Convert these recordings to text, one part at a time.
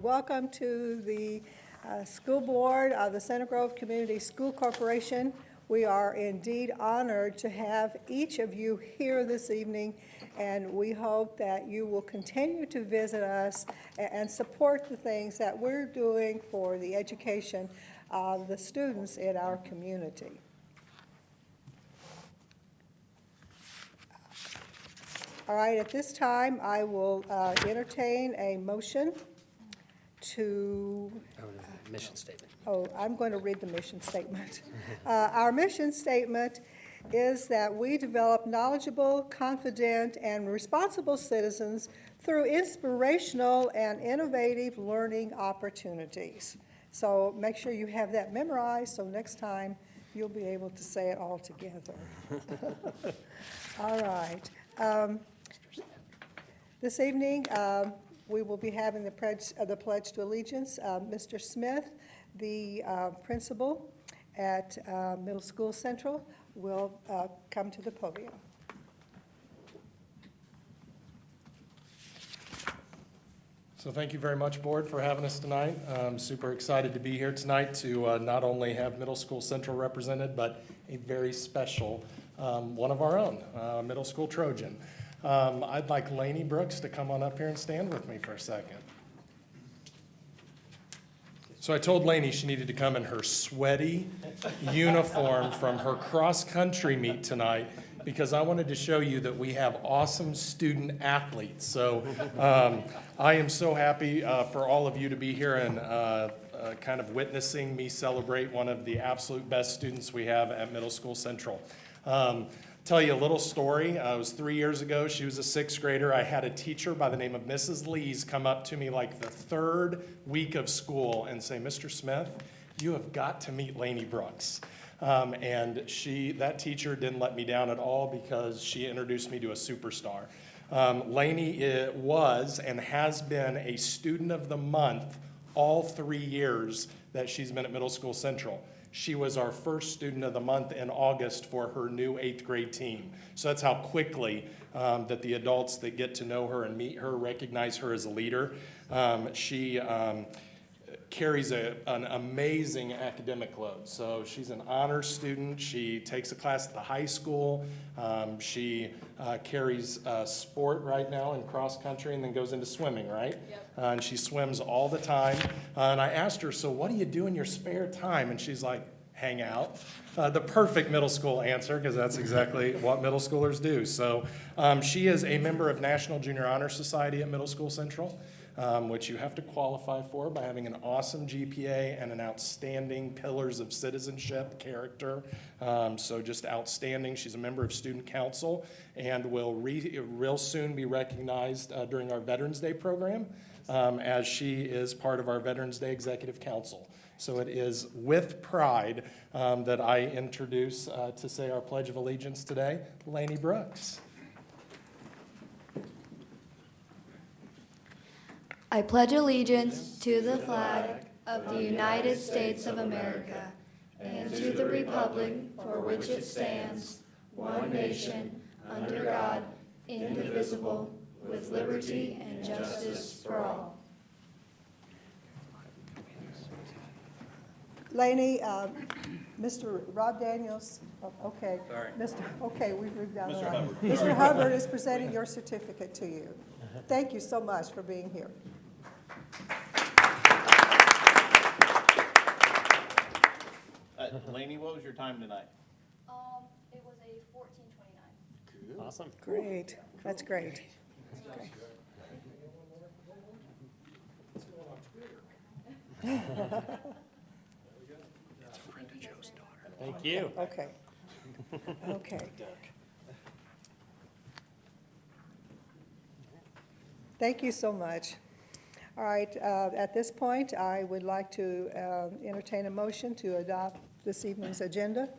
Welcome to the school board of the Center Grove Community School Corporation. We are indeed honored to have each of you here this evening, and we hope that you will continue to visit us and support the things that we're doing for the education of the students in our community. All right, at this time, I will entertain a motion to... mission statement. I'm going to read the mission statement. Our mission statement is that we develop knowledgeable, confident, and responsible citizens through inspirational and innovative learning opportunities. So make sure you have that memorized, so next time you'll be able to say it all together. All right. This evening, we will be having the Pledge to Allegiance. Mr. Smith, the principal at Middle School Central, will come to the podium. So thank you very much, Board, for having us tonight. I'm super excited to be here tonight to not only have Middle School Central represented, but a very special one of our own, Middle School Trojan. I'd like Lainey Brooks to come on up here and stand with me for a second. So I told Lainey she needed to come in her sweaty uniform from her cross-country meet tonight because I wanted to show you that we have awesome student athletes. So I am so happy for all of you to be here and kind of witnessing me celebrate one of the absolute best students we have at Middle School Central. Tell you a little story. It was 3 years ago. She was a sixth grader. I had a teacher by the name of Mrs. Lees come up to me like the third week of school and say, "Mr. Smith, you have got to meet Lainey Brooks." And that teacher didn't let me down at all because she introduced me to a superstar. Lainey was and has been a student of the month all 3 years that she's been at Middle School Central. She was our first student of the month in August for her new 8th grade team. So that's how quickly that the adults that get to know her and meet her recognize her as a leader. She carries an amazing academic load. So she's an honors student. She takes a class at the high school. She carries sport right now in cross country and then goes into swimming, right? Yep. And she swims all the time. And I asked her, "So what do you do in your spare time?" And she's like, "Hang out." The perfect middle school answer, because that's exactly what middle schoolers do. So she is a member of National Junior Honor Society at Middle School Central, which you have to qualify for by having an awesome GPA and an outstanding pillars of citizenship character. So just outstanding. She's a member of Student Council and will real soon be recognized during our Veterans Day program as she is part of our Veterans Day Executive Council. So it is with pride that I introduce to say our Pledge of Allegiance today, Lainey Brooks. I pledge allegiance to the flag of the United States of America and to the republic for which it stands, one nation, under God, indivisible, with liberty and justice for all. Lainey, Mr. Rob Daniels, okay. Sorry. Okay, we've moved down the Mr. line. Hubbard. Mr. Hubbard is presenting your certificate to you. Thank you so much for being here. Lainey, what was your time tonight? It was a 14:29. Awesome. Great, that's great. Okay. Thank you. Okay. Okay. Thank you so much. All right, at this point, I would like to entertain a motion to adopt this evening's agenda.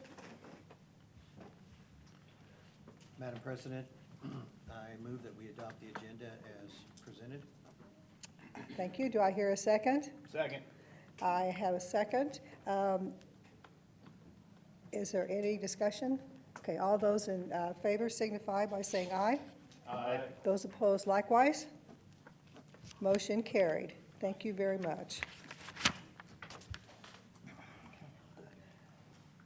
Madam President, I move that we adopt the agenda as presented. Thank you. Do I hear a second? Second. I have a second. Is there any discussion? Okay, all those in favor signify by saying aye. Aye. Those opposed likewise. Motion carried. Thank you very much.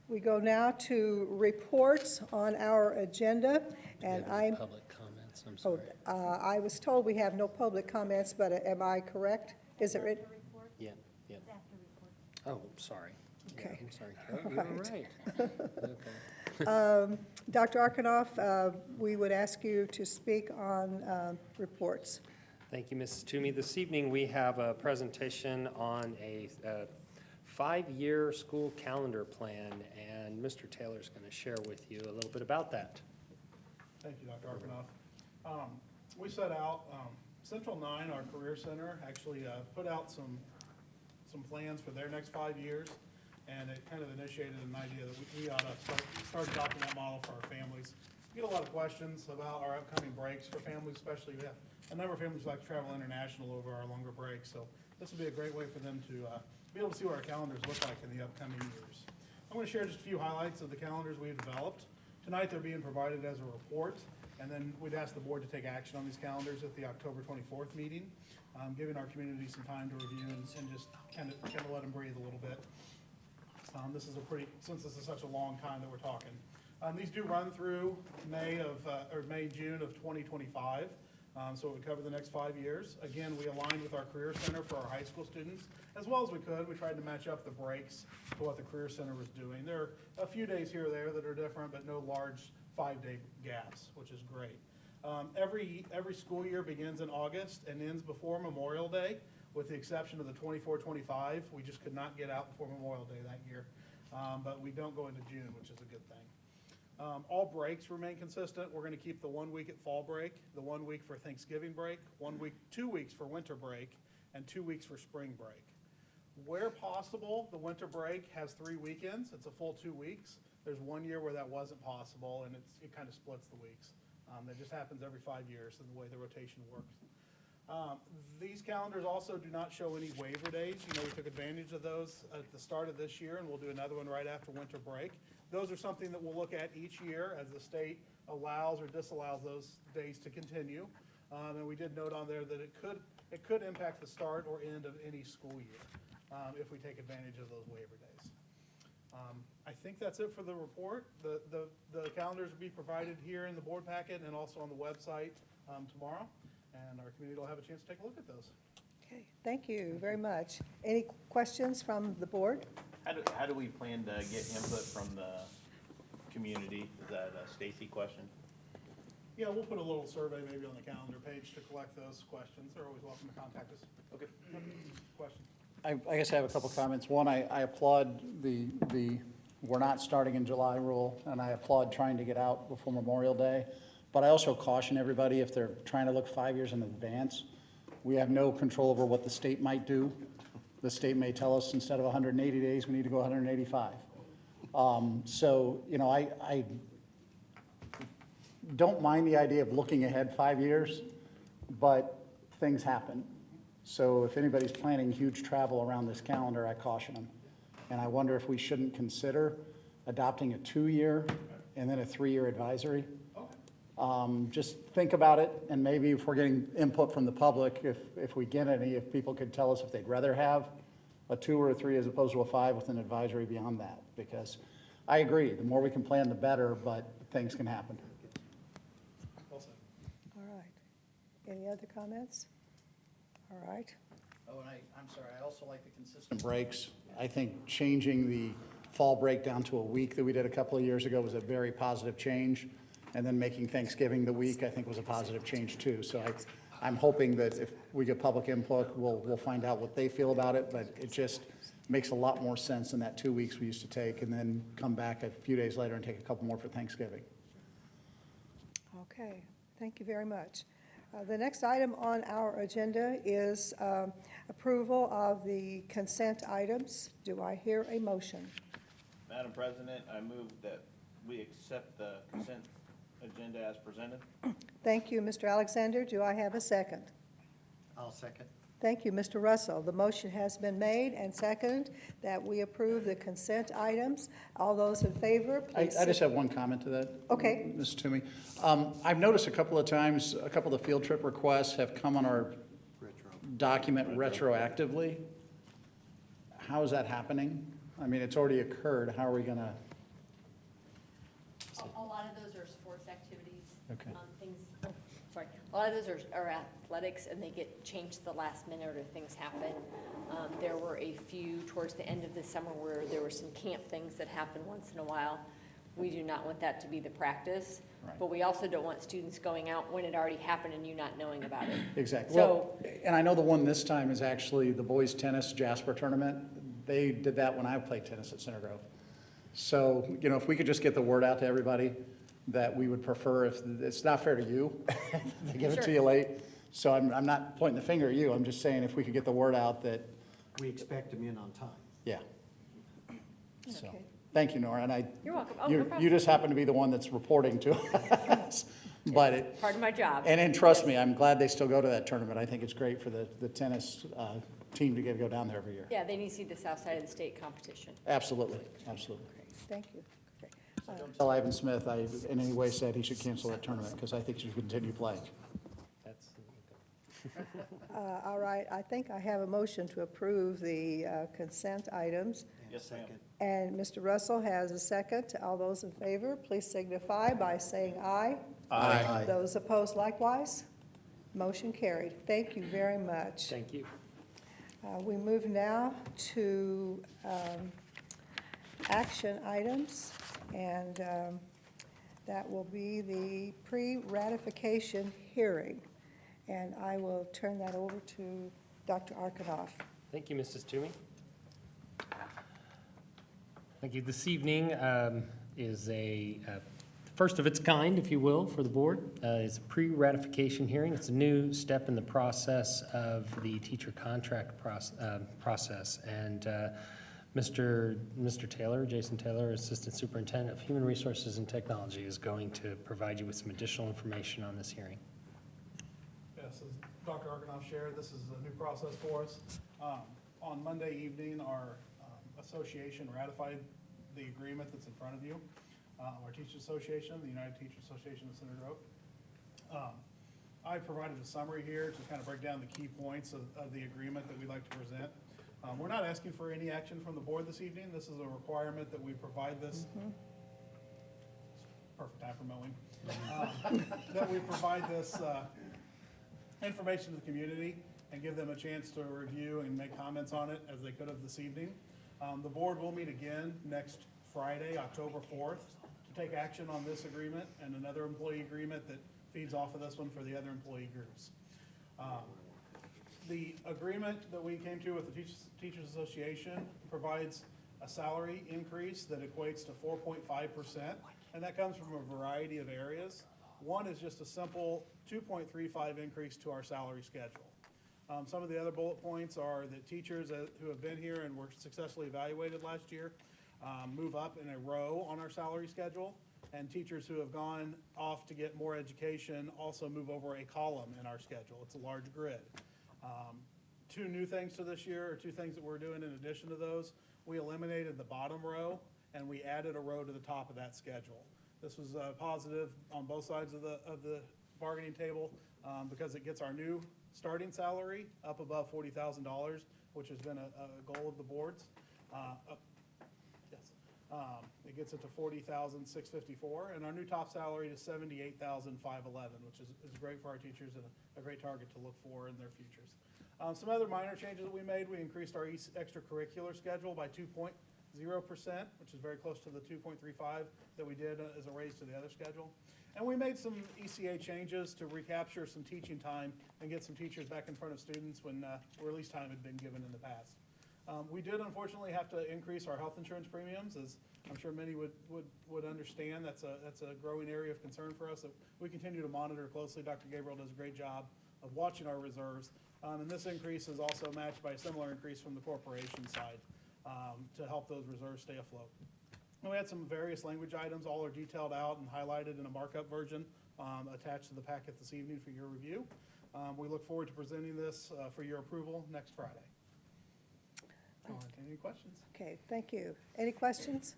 We go now to reports on our agenda, and I'm, Public comments, I'm oh, sorry. I was told we have no public comments, but am I correct? Is it written? Yeah, yeah. Oh, sorry. Yeah, Okay. I'm sorry, Carol, you were Right. right. Okay. Dr. Arkanoff, we would ask you to speak on reports. Thank you, Mrs. Toomey. This evening, we have a presentation on a 5-year school calendar plan, and Mr. Taylor's going to share with you a little bit about that. Thank you, Dr. Arkanoff. We set out, Central 9, our career center, actually put out some plans for their next 5 years, and it kind of initiated an idea that we ought to start adopting that model for our families. We get a lot of questions about our upcoming breaks for families, especially we have a number of families who like to travel international over our longer breaks, so this would be a great way for them to be able to see what our calendars look like in the upcoming years. I'm going to share just a few highlights of the calendars we've developed. Tonight, they're being provided as a report, and then we'd ask the board to take action on these calendars at the October 24th meeting, giving our community some time to review and just kind of let them breathe a little bit. This is since this is such a long time that we're talking. These do run through June of 2025, so it would cover the next 5 years. Again, we aligned with our Career Center for our high school students as well as we could. We tried to match up the breaks to what the Career Center was doing. There are a few days here or there that are different, but no large 5-day gaps, which is great. Every school year begins in August and ends before Memorial Day, with the exception of the 24-25. We just could not get out before Memorial Day that year, but we don't go into June, which is a good thing. All breaks remain consistent. We're going to keep the 1 week at fall break, the 1 week for Thanksgiving break, 1 week, 2 weeks for winter break, and 2 weeks for spring break. Where possible, the winter break has 3 weekends. It's a full 2 weeks. There's 1 year where that wasn't possible, and it kind of splits the weeks. That just happens every 5 years in the way the rotation works. These calendars also do not show any waiver days. We took advantage of those at the start of this year, and we'll do another one right after winter break. Those are something that we'll look at each year as the state allows or disallows those days to continue. And we did note on there that it could impact the start or end of any school year if we take advantage of those waiver days. I think that's it for the report. The calendars will be provided here in the board packet and also on the website tomorrow, and our community will have a chance to take a look at those. Okay, thank you very much. Any questions from the board? How do we plan to get input from the community? Is that a Stacy question? Yeah, we'll put a little survey maybe on the calendar page to collect those questions. They're always welcome to contact us. Okay. Questions? I guess I have a couple comments. One, I applaud the we're not starting in July rule, and I applaud trying to get out before Memorial Day. But I also caution everybody, if they're trying to look 5 years in advance, we have no control over what the state might do. The state may tell us instead of 180 days, we need to go 185. So, I don't mind the idea of looking ahead 5 years, but things happen. So if anybody's planning huge travel around this calendar, I caution them. And I wonder if we shouldn't consider adopting a 2-year and then a 3-year advisory. Just think about it, and maybe if we're getting input from the public, if we get any, if people could tell us if they'd rather have a 2 or a 3 as opposed to a 5 with an advisory beyond that. Because I agree, the more we can plan, the better, but things can happen. Well said. All right. Any other comments? All right. Oh, and I'm sorry, I also like the consistent breaks. I think changing the fall break down to a week that we did a couple of years ago was a very positive change. And then making Thanksgiving the week, I think, was a positive change too. So I'm hoping that if we get public input, we'll find out what they feel about it. But it just makes a lot more sense than that 2 weeks we used to take and then come back a few days later and take a couple more for Thanksgiving. Okay, thank you very much. The next item on our agenda is approval of the consent items. Do I hear a motion? Madam President, I move that we accept the consent agenda as presented. Thank you, Mr. Alexander. Do I have a second? I'll second. Thank you, Mr. Russell. The motion has been made and seconded that we approve the consent items. All those in favor, please. I just have one comment to that. Okay. Ms. Toomey. I've noticed a couple of times, a couple of the field trip requests have come on our document retroactively. How is that happening? I mean, it's already occurred. How are we gonna? A lot of those are sports activities. Okay. Things, sorry, a lot of those are athletics, and they get changed at the last minute or things happen. There were a few towards the end of the summer where there were some camp things that happen once in a while. We do not want that to be the practice, Right. but we also don't want students going out when it already happened and you not knowing about it. Exactly. So- Well, and I know the one this time is actually the boys tennis Jasper tournament. They did that when I played tennis at Center Grove. So, you know, if we could just get the word out to everybody that we would prefer, if, it's not fair to you to give it to Sure. you late. So I'm not pointing the finger at you. I'm just saying if we could get the word out that, We expect them in on time. yeah. So, Okay. thank you, Nora. And You're welcome. Oh, no you problem. just happen to be the one that's reporting to us. But it, Part of my job. and trust me, I'm glad they still go to that tournament. I think it's great for the tennis team to go down there every year. Yeah, they need to see the south side of the state competition. Absolutely, absolutely. Thank you. Okay. Tell Ivan Smith I in any way said he should cancel that tournament because I think he should continue playing. That's, All right, I think I have a motion to approve the consent items. Yes, ma'am. Second. And Mr. Russell has a second. All those in favor, please signify by saying aye. Aye. Those opposed likewise. Motion carried. Thank you very much. thank you. We move now to action items, and that will be the pre-ratification hearing. And I will turn that over to Dr. Arkanoff. Thank you, Mrs. Toomey. Thank you. This evening is a first of its kind, if you will, for the board. It's a pre-ratification hearing. It's a new step in the process of the teacher contract process. And Mr. Taylor, Jason Taylor, Assistant Superintendent of Human Resources and Technology, is going to provide you with some additional information on this hearing. Yes, as Dr. Arkanoff shared, this is a new process for us. On Monday evening, our association ratified the agreement that's in front of you. Our Teachers Association, the United Teachers Association of Center Grove. I provided a summary here to kind of break down the key points of the agreement that we'd like to present. We're not asking for any action from the board this evening. This is a requirement that we provide this. Perfect time for mowing. That we provide this information to the community and give them a chance to review and make comments on it as they could have this evening. The board will meet again next Friday, October 4th, to take action on this agreement and another employee agreement that feeds off of this one for the other employee groups. The agreement that we came to with the Teachers Association provides a salary increase that equates to 4.5%, and that comes from a variety of areas. One is just a simple 2.35 increase to our salary schedule. Some of the other bullet points are that teachers who have been here and were successfully evaluated last year move up in a row on our salary schedule, and teachers who have gone off to get more education also move over a column in our schedule. It's a large grid. Two new things to this year, or two things that we're doing in addition to those. We eliminated the bottom row and we added a row to the top of that schedule. This was positive on both sides of the bargaining table because it gets our new starting salary up above $40,000, which has been a goal of the board's. Yes, it gets it to $40,654, and our new top salary to $78,511, which is great for our teachers and a great target to look for in their futures. Some other minor changes that we made: we increased our extracurricular schedule by 2.0%, which is very close to the 2.35 that we did as a raise to the other schedule. And we made some ECA changes to recapture some teaching time and get some teachers back in front of students when release time had been given in the past. We did unfortunately have to increase our health insurance premiums, as I'm sure many would understand. That's a growing area of concern for us that we continue to monitor closely. Dr. Gabriel does a great job of watching our reserves. And this increase is also matched by a similar increase from the corporation side to help those reserves stay afloat. And we had some various language items. All are detailed out and highlighted in a markup version attached to the packet this evening for your review. We look forward to presenting this for your approval next Friday. Any questions? Okay, thank you. Any questions?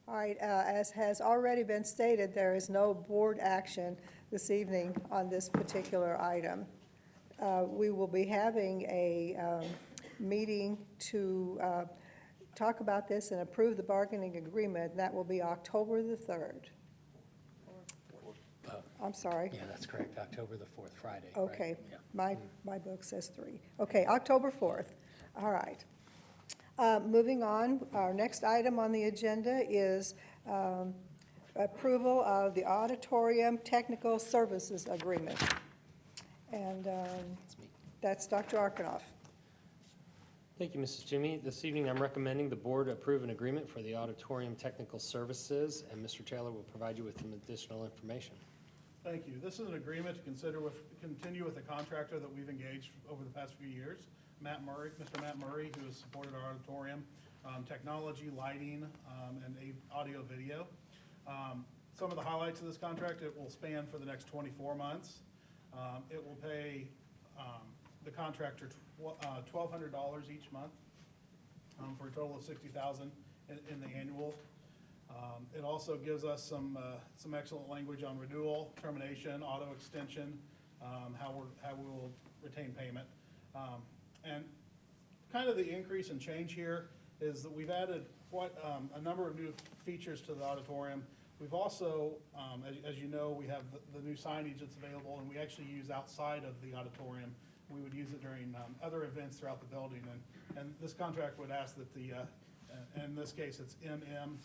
All right, as has already been stated, there is no board action this evening on this particular item. we will be having a meeting to talk about this and approve the bargaining agreement. And that will be October the 3rd. I'm sorry. Yeah, that's correct, October the 4th, Friday. right? Okay, Yeah. my book says 3. Okay, October 4th. All right. Moving on, our next item on the agenda is approval of the auditorium technical services agreement. And That's me. that's Dr. Arkanoff. Thank you, Mrs. Jimmy. This evening, I'm recommending the board approve an agreement for the auditorium technical services, and Mr. Taylor will provide you with some additional information. Thank you. This is an agreement to continue with a contractor that we've engaged over the past few years, Mr. Matt Murray, who has supported our auditorium, technology, lighting, and audio video. Some of the highlights of this contract, it will span for the next 24 months. It will pay the contractor $1,200 each month for a total of $60,000 in the annual. It also gives us some excellent language on renewal, termination, auto extension, how we will retain payment. And kind of the increase and change here is that we've added quite a number of new features to the auditorium. We've also, as you know, we have the new signage that's available, and we actually use outside of the auditorium. We would use it during other events throughout the building, and this contract would ask that in this case, it's MM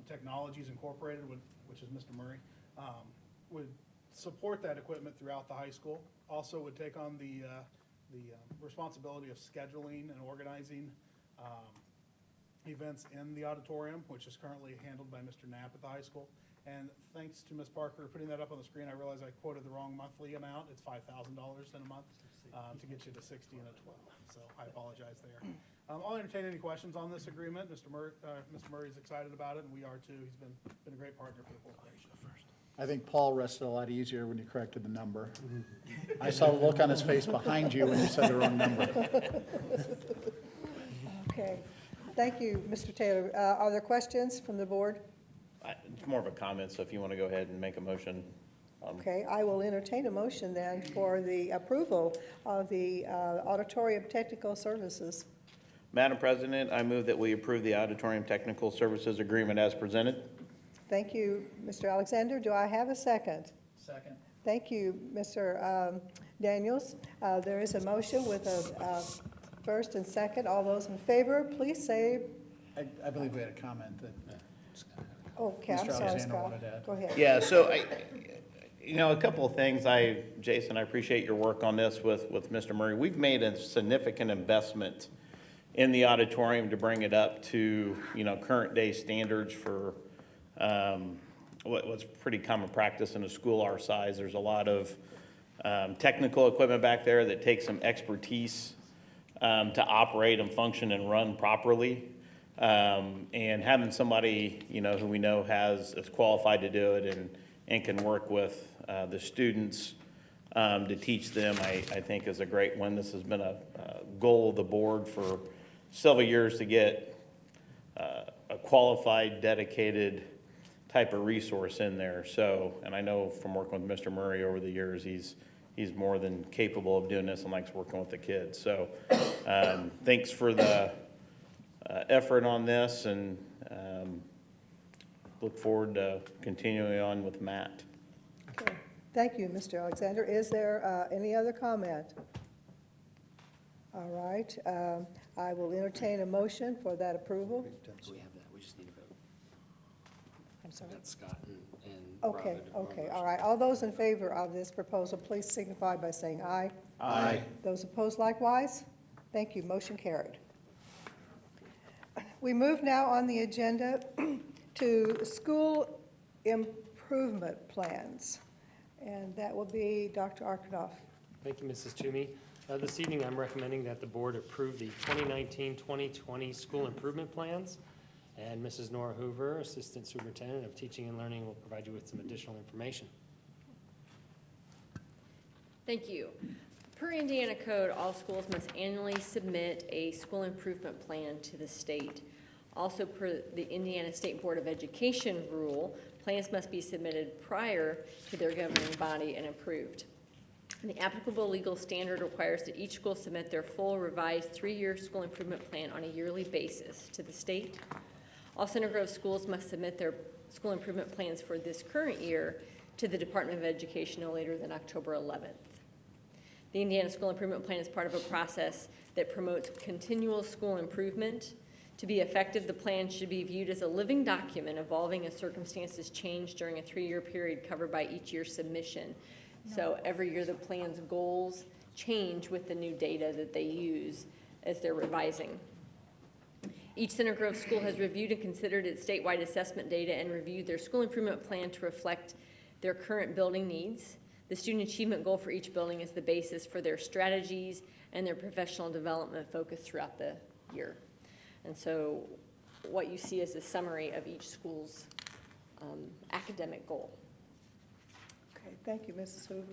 Technologies Incorporated, which is Mr. Murray, would support that equipment throughout the high school. Also would take on the responsibility of scheduling and organizing events in the auditorium, which is currently handled by Mr. Knapp at the high school. And thanks to Ms. Parker putting that up on the screen, I realized I quoted the wrong monthly amount. It's $5,000 in a month to get you to 60 and a 12. So I apologize there. I'll entertain any questions on this agreement. Mr. Murray's excited about it, and we are too. He's been a great partner for the corporation. I think Paul rested a lot easier when you corrected the number. I saw the look on his face behind you when you said the wrong number. Okay. Thank you, Mr. Taylor. Are there questions from the board? It's more of a comment, so if you want to go ahead and make a motion. Okay, I will entertain a motion then for the approval of the auditorium technical services. Madam President, I move that we approve the auditorium technical services agreement as presented. Thank you, Mr. Alexander. Do I have a second? Second. Thank you, Mr. Daniels. There is a motion with a first and second. All those in favor, please say, I believe we had a comment that okay, I'm Mr. sorry, Alexander Scott. wanted to add. Oh, Go ahead. Yeah, so a couple of things. Jason, I appreciate your work on this with Mr. Murray. We've made a significant investment in the auditorium to bring it up to, current day standards for what's pretty common practice in a school our size. There's a lot of technical equipment back there that takes some expertise to operate and function and run properly. And having somebody, who we know is qualified to do it and can work with the students to teach them, I think is a great one. This has been a goal of the board for several years to get a qualified, dedicated type of resource in there. So, and I know from working with Mr. Murray over the years, he's more than capable of doing this and likes working with the kids. So, thanks for the effort on this, and look forward to continuing on with Matt. Okay. Thank you, Mr. Alexander. Is there any other comment? All right. I will entertain a motion for that approval. We have that, we just need to vote. I'm sorry. That's Scott and Okay, Rob. okay, all right. All those in favor of this proposal, please signify by saying aye. Aye. Those opposed likewise? Thank you, motion carried. We move now on the agenda to school improvement plans, and that will be Dr. Arkanoff. Thank you, Mrs. Toomey. This evening, I'm recommending that the board approve the 2019-2020 school improvement plans. And Mrs. Nora Hoover, Assistant Superintendent of Teaching and Learning, will provide you with some additional information. Thank you. Per Indiana code, all schools must annually submit a school improvement plan to the state. Also, per the Indiana State Board of Education rule, plans must be submitted prior to their governing body and approved. And the applicable legal standard requires that each school submit their full revised 3-year school improvement plan on a yearly basis to the state. All Center Grove schools must submit their school improvement plans for this current year to the Department of Education no later than October 11th. The Indiana School Improvement Plan is part of a process that promotes continual school improvement. To be effective, the plan should be viewed as a living document evolving as circumstances change during a 3-year period covered by each year's submission. So every year the plan's goals change with the new data that they use as they're revising. Each Center Grove school has reviewed and considered its statewide assessment data and reviewed their school improvement plan to reflect their current building needs. The student achievement goal for each building is the basis for their strategies and their professional development focus throughout the year. And so what you see is a summary of each school's academic goal. Okay, thank you, Mrs. Hoover.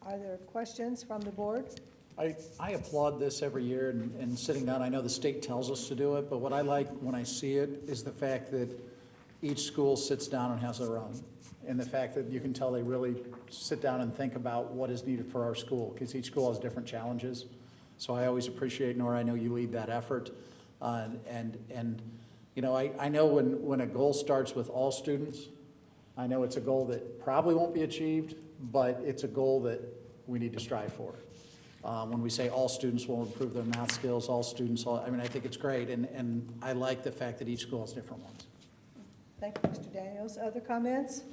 Are there questions from the board? I applaud this every year, and sitting down, I know the state tells us to do it, but what I like when I see it is the fact that each school sits down and has their own. And the fact that you can tell they really sit down and think about what is needed for our school, because each school has different challenges. So I always appreciate, Nora, I know you lead that effort. And you know, I know when a goal starts with all students, I know it's a goal that probably won't be achieved, but it's a goal that we need to strive for. When we say all students will improve their math skills, all students, I mean, I think it's great, and I like the fact that each school has different ones. Thank you, Mr. Daniels. Other comments?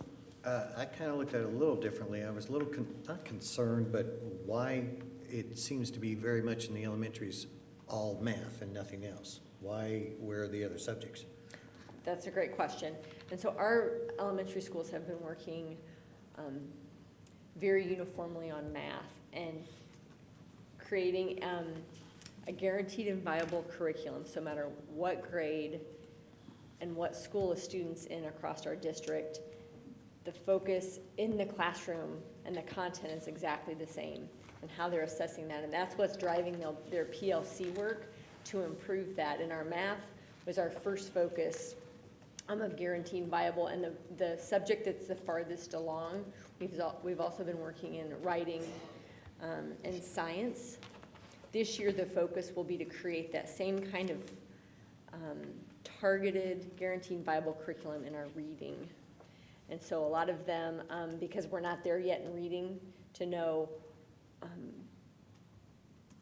I kind of looked at it a little differently. I was a little, not concerned, but why it seems to be very much in the elementaries, all math and nothing else. Why, where are the other subjects? That's a great question. And so our elementary schools have been working very uniformly on math and creating a guaranteed and viable curriculum, so no matter what grade and what school a student's in across our district, the focus in the classroom and the content is exactly the same, and how they're assessing that. And that's what's driving their PLC work to improve that. And our math was our first focus of guaranteed viable, and the subject that's the farthest along, we've also been working in writing and science. This year the focus will be to create that same kind of targeted, guaranteed viable curriculum in our reading. And so a lot of them, because we're not there yet in reading to know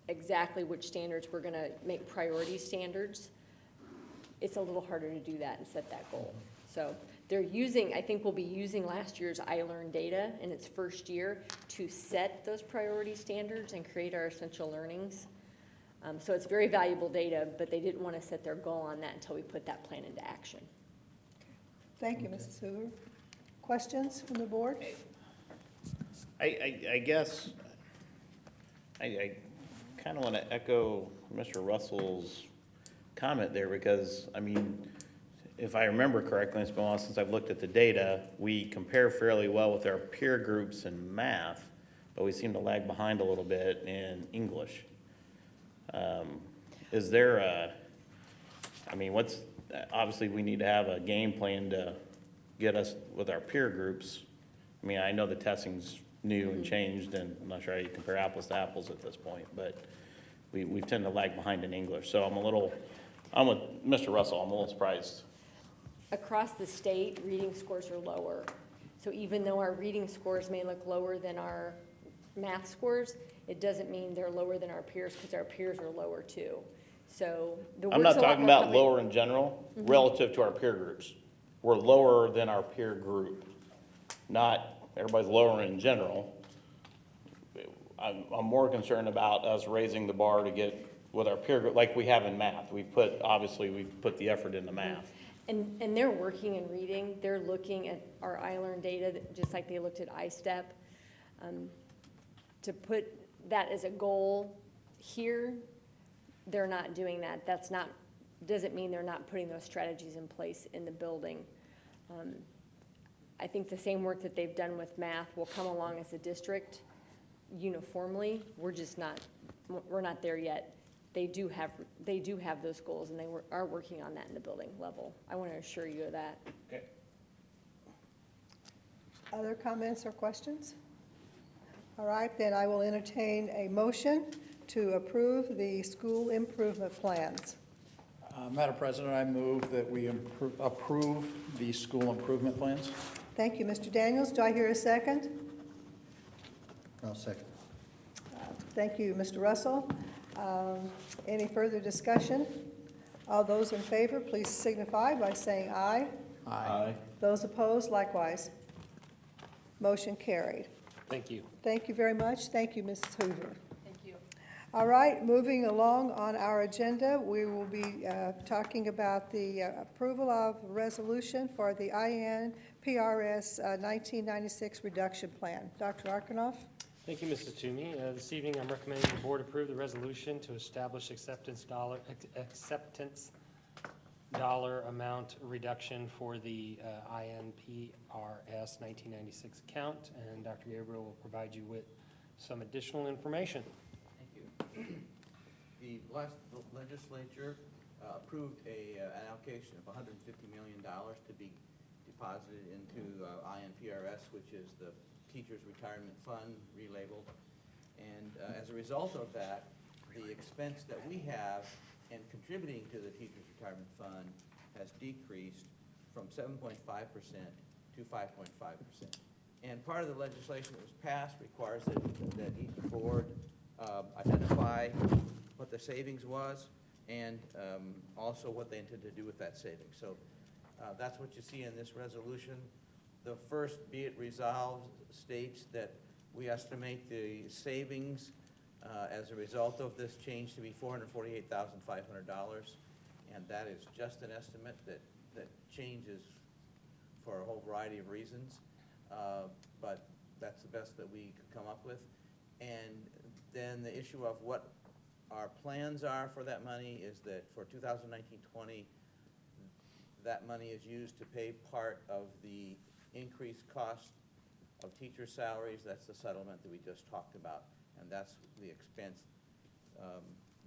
exactly which standards we're gonna make priority standards, it's a little harder to do that and set that goal. So they're using, I think we'll be using last year's iLearn data in its first year to set those priority standards and create our essential learnings. So it's very valuable data, but they didn't want to set their goal on that until we put that plan into action. Thank you, Mrs. Hoover. Questions from the board? I guess, I kind of want to echo Mr. Russell's comment there, because, I mean, if I remember correctly, it's been a while since I've looked at the data, we compare fairly well with our peer groups in math, but we seem to lag behind a little bit in English. Is there a, I mean, obviously we need to have a game plan to get us with our peer groups. I mean, I know the testing's new and changed, and I'm not sure how you compare apples to apples at this point, but we tend to lag behind in English. So I'm with Mr. Russell, I'm a little surprised. Across the state, reading scores are lower. So even though our reading scores may look lower than our math scores, it doesn't mean they're lower than our peers, because our peers are lower too. So I'm not talking about lower in general, relative to our peer groups. We're lower than our peer group, not everybody's lower in general. I'm more concerned about us raising the bar to get with our peer group, like we have in math. We've put the effort into math. And they're working and reading. They're looking at our iLearn data, just like they looked at iStep. To put that as a goal here, they're not doing that. Doesn't mean they're not putting those strategies in place in the building. I think the same work that they've done with math will come along as a district uniformly. We're not there yet. They do have those goals, and they are working on that in the building level. I want to assure you of that. Okay. Other comments or questions? All right, then I will entertain a motion to approve the school improvement plans. Madam President, I move that we approve the school improvement plans. Thank you, Mr. Daniels. Do I hear a second? I'll second. Thank you, Mr. Russell. Any further discussion? All those in favor, please signify by saying aye. Aye. Those opposed, likewise. Motion carried. Thank you. Thank you very much. Thank you, Mrs. Hoover. Thank you. All right, moving along on our agenda, we will be talking about the approval of resolution for the INPRS 1996 reduction plan. Dr. Arkanoff? Thank you, Mrs. Toomey. This evening, I'm recommending the board approve the resolution to establish acceptance dollar amount reduction for the INPRS 1996 account, and Dr. Gabriel will provide you with some additional information. Thank you. The legislature approved an allocation of $150 million to be deposited into INPRS, which is the Teachers Retirement Fund, relabeled. And as a result of that, the expense that we have in contributing to the Teachers Retirement Fund has decreased from 7.5% to 5.5%. And part of the legislation that was passed requires that each board identify what the savings was and also what they intend to do with that savings. So that's what you see in this resolution. The first, be it resolved, states that we estimate the savings as a result of this change to be $448,500, and that is just an estimate that changes for a whole variety of reasons, but that's the best that we could come up with. And then the issue of what our plans are for that money is that for 2019-20, that money is used to pay part of the increased cost of teacher salaries. That's the settlement that we just talked about, and that's the expense.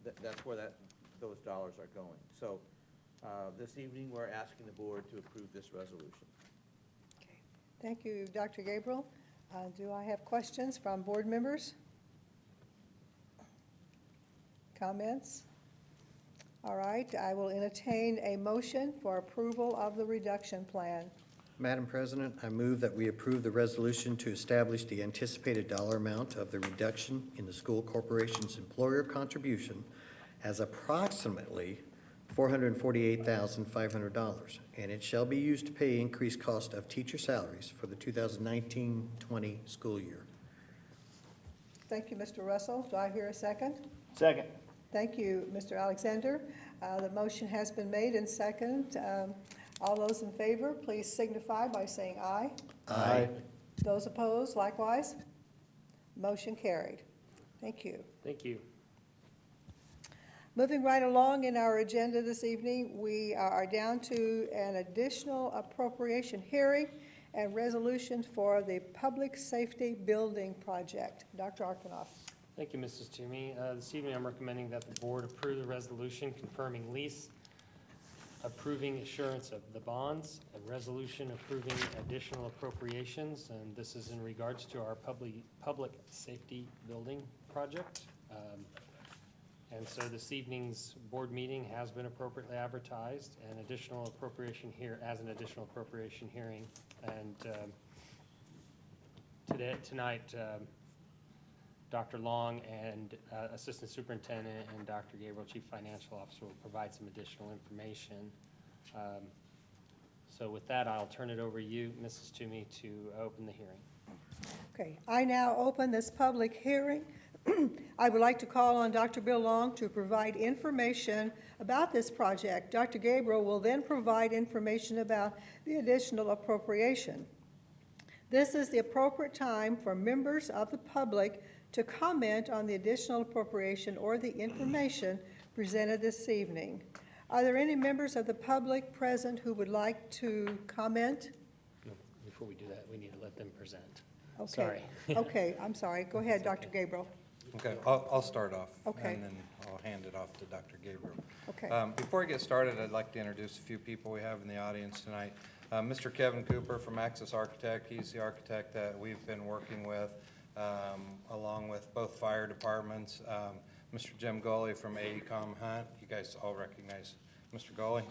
That's where those dollars are going. So this evening, we're asking the board to approve this resolution. Okay. Thank you, Dr. Gabriel. Do I have questions from board members? Comments? All right, I will entertain a motion for approval of the reduction plan. Madam President, I move that we approve the resolution to establish the anticipated dollar amount of the reduction in the school corporation's employer contribution as approximately $448,500, and it shall be used to pay increased cost of teacher salaries for the 2019-20 school year. Thank you, Mr. Russell. Do I hear a second? Second. Thank you, Mr. Alexander. The motion has been made and second. All those in favor, please signify by saying aye. Aye. Those opposed, likewise. Motion carried. Thank you. Thank you. Moving right along in our agenda this evening, we are down to an additional appropriation hearing and resolution for the Public Safety Building Project. Dr. Arkanoff. Thank you, Mrs. Toomey. This evening, I'm recommending that the board approve the resolution confirming lease, approving issuance of the bonds, a resolution approving additional appropriations, and this is in regards to our public safety building project. And so this evening's board meeting has been appropriately advertised, and an additional appropriation hearing. And tonight, Dr. Long and Assistant Superintendent and Dr. Gabriel, Chief Financial Officer, will provide some additional information. So with that, I'll turn it over to you, Mrs. Toomey, to open the hearing. Okay, I now open this public hearing. I would like to call on Dr. Bill Long to provide information about this project. Dr. Gabriel will then provide information about the additional appropriation. This is the appropriate time for members of the public to comment on the additional appropriation or the information presented this evening. Are there any members of the public present who would like to comment? No, before we do that, we need to let them present. Okay. Sorry. Okay, I'm sorry. Go ahead, Dr. Gabriel. Okay, I'll start off. Okay. And then I'll hand it off to Dr. Gabriel. Okay. Before I get started, I'd like to introduce a few people we have in the audience tonight. Mr. Kevin Cooper from Axis Architect. He's the architect that we've been working with along with both fire departments. Mr. Jim Goley from AECom Hunt, you guys all recognize Mr. Goley.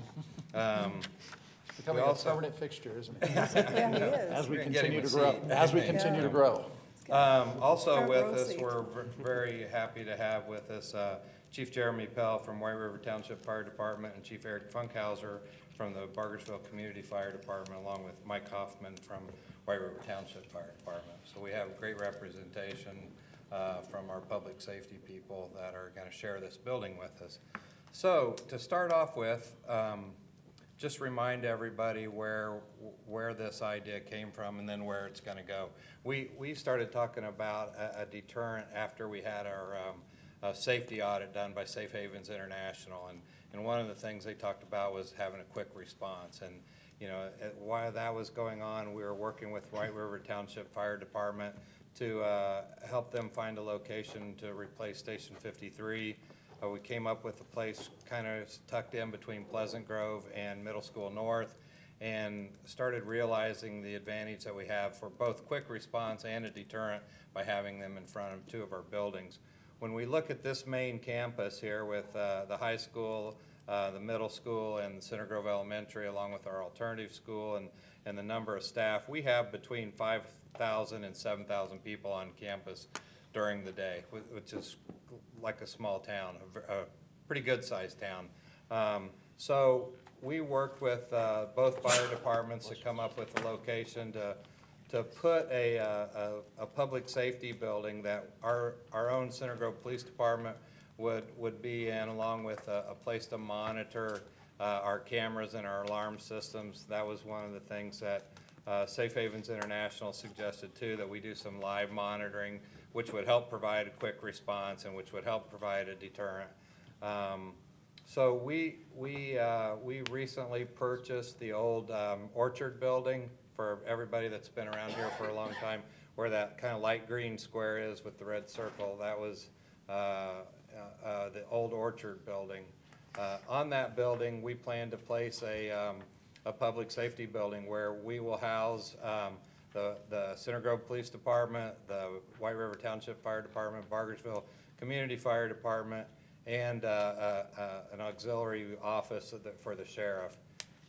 Becoming a also- permanent fixture, isn't it? Yeah, he As is. we We're gonna get him continue a to grow, seat. as we Amen. continue to grow. Also Front with row us, seat. we're very happy to have with us Chief Jeremy Pell from White River Township Fire Department and Chief Eric Funkhauser from the Bargersville Community Fire Department, along with Mike Hoffman from White River Township Fire Department. So we have great representation from our public safety people that are going to share this building with us. So to start off with, just remind everybody where this idea came from and then where it's going to go. We started talking about a deterrent after we had our safety audit done by Safe Havens International, and one of the things they talked about was having a quick response. And you know, while that was going on, we were working with White River Township Fire Department to help them find a location to replace Station 53. We came up with a place kind of tucked in between Pleasant Grove and Middle School North, and started realizing the advantage that we have for both quick response and a deterrent by having them in front of two of our buildings. When we look at this main campus here with the high school, the middle school, and Center Grove Elementary, along with our alternative school and the number of staff, we have between 5,000 and 7,000 people on campus during the day, which is like a small town, a pretty good-sized town. So we worked with both fire departments to come up with a location to put a public safety building that our own Center Grove Police Department would be in, along with a place to monitor our cameras and our alarm systems. That was one of the things that Safe Havens International suggested too, that we do some live monitoring, which would help provide a quick response and which would help provide a deterrent. So we recently purchased the old Orchard building for everybody that's been around here for a long time, where that kind of light green square is with the red circle. That was the old Orchard building. On that building, we plan to place a public safety building where we will house the Center Grove Police Department, the White River Township Fire Department, Bargersville Community Fire Department, and an auxiliary office for the sheriff.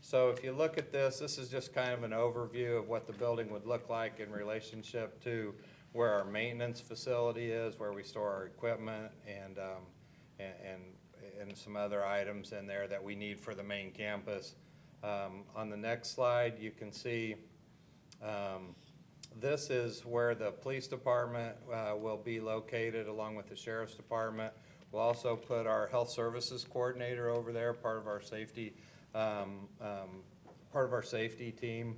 So if you look at this, this is just kind of an overview of what the building would look like in relationship to where our maintenance facility is, where we store our equipment, and some other items in there that we need for the main campus. On the next slide, you can see this is where the police department will be located, along with the sheriff's department. We'll also put our health services coordinator over there, part of our safety team.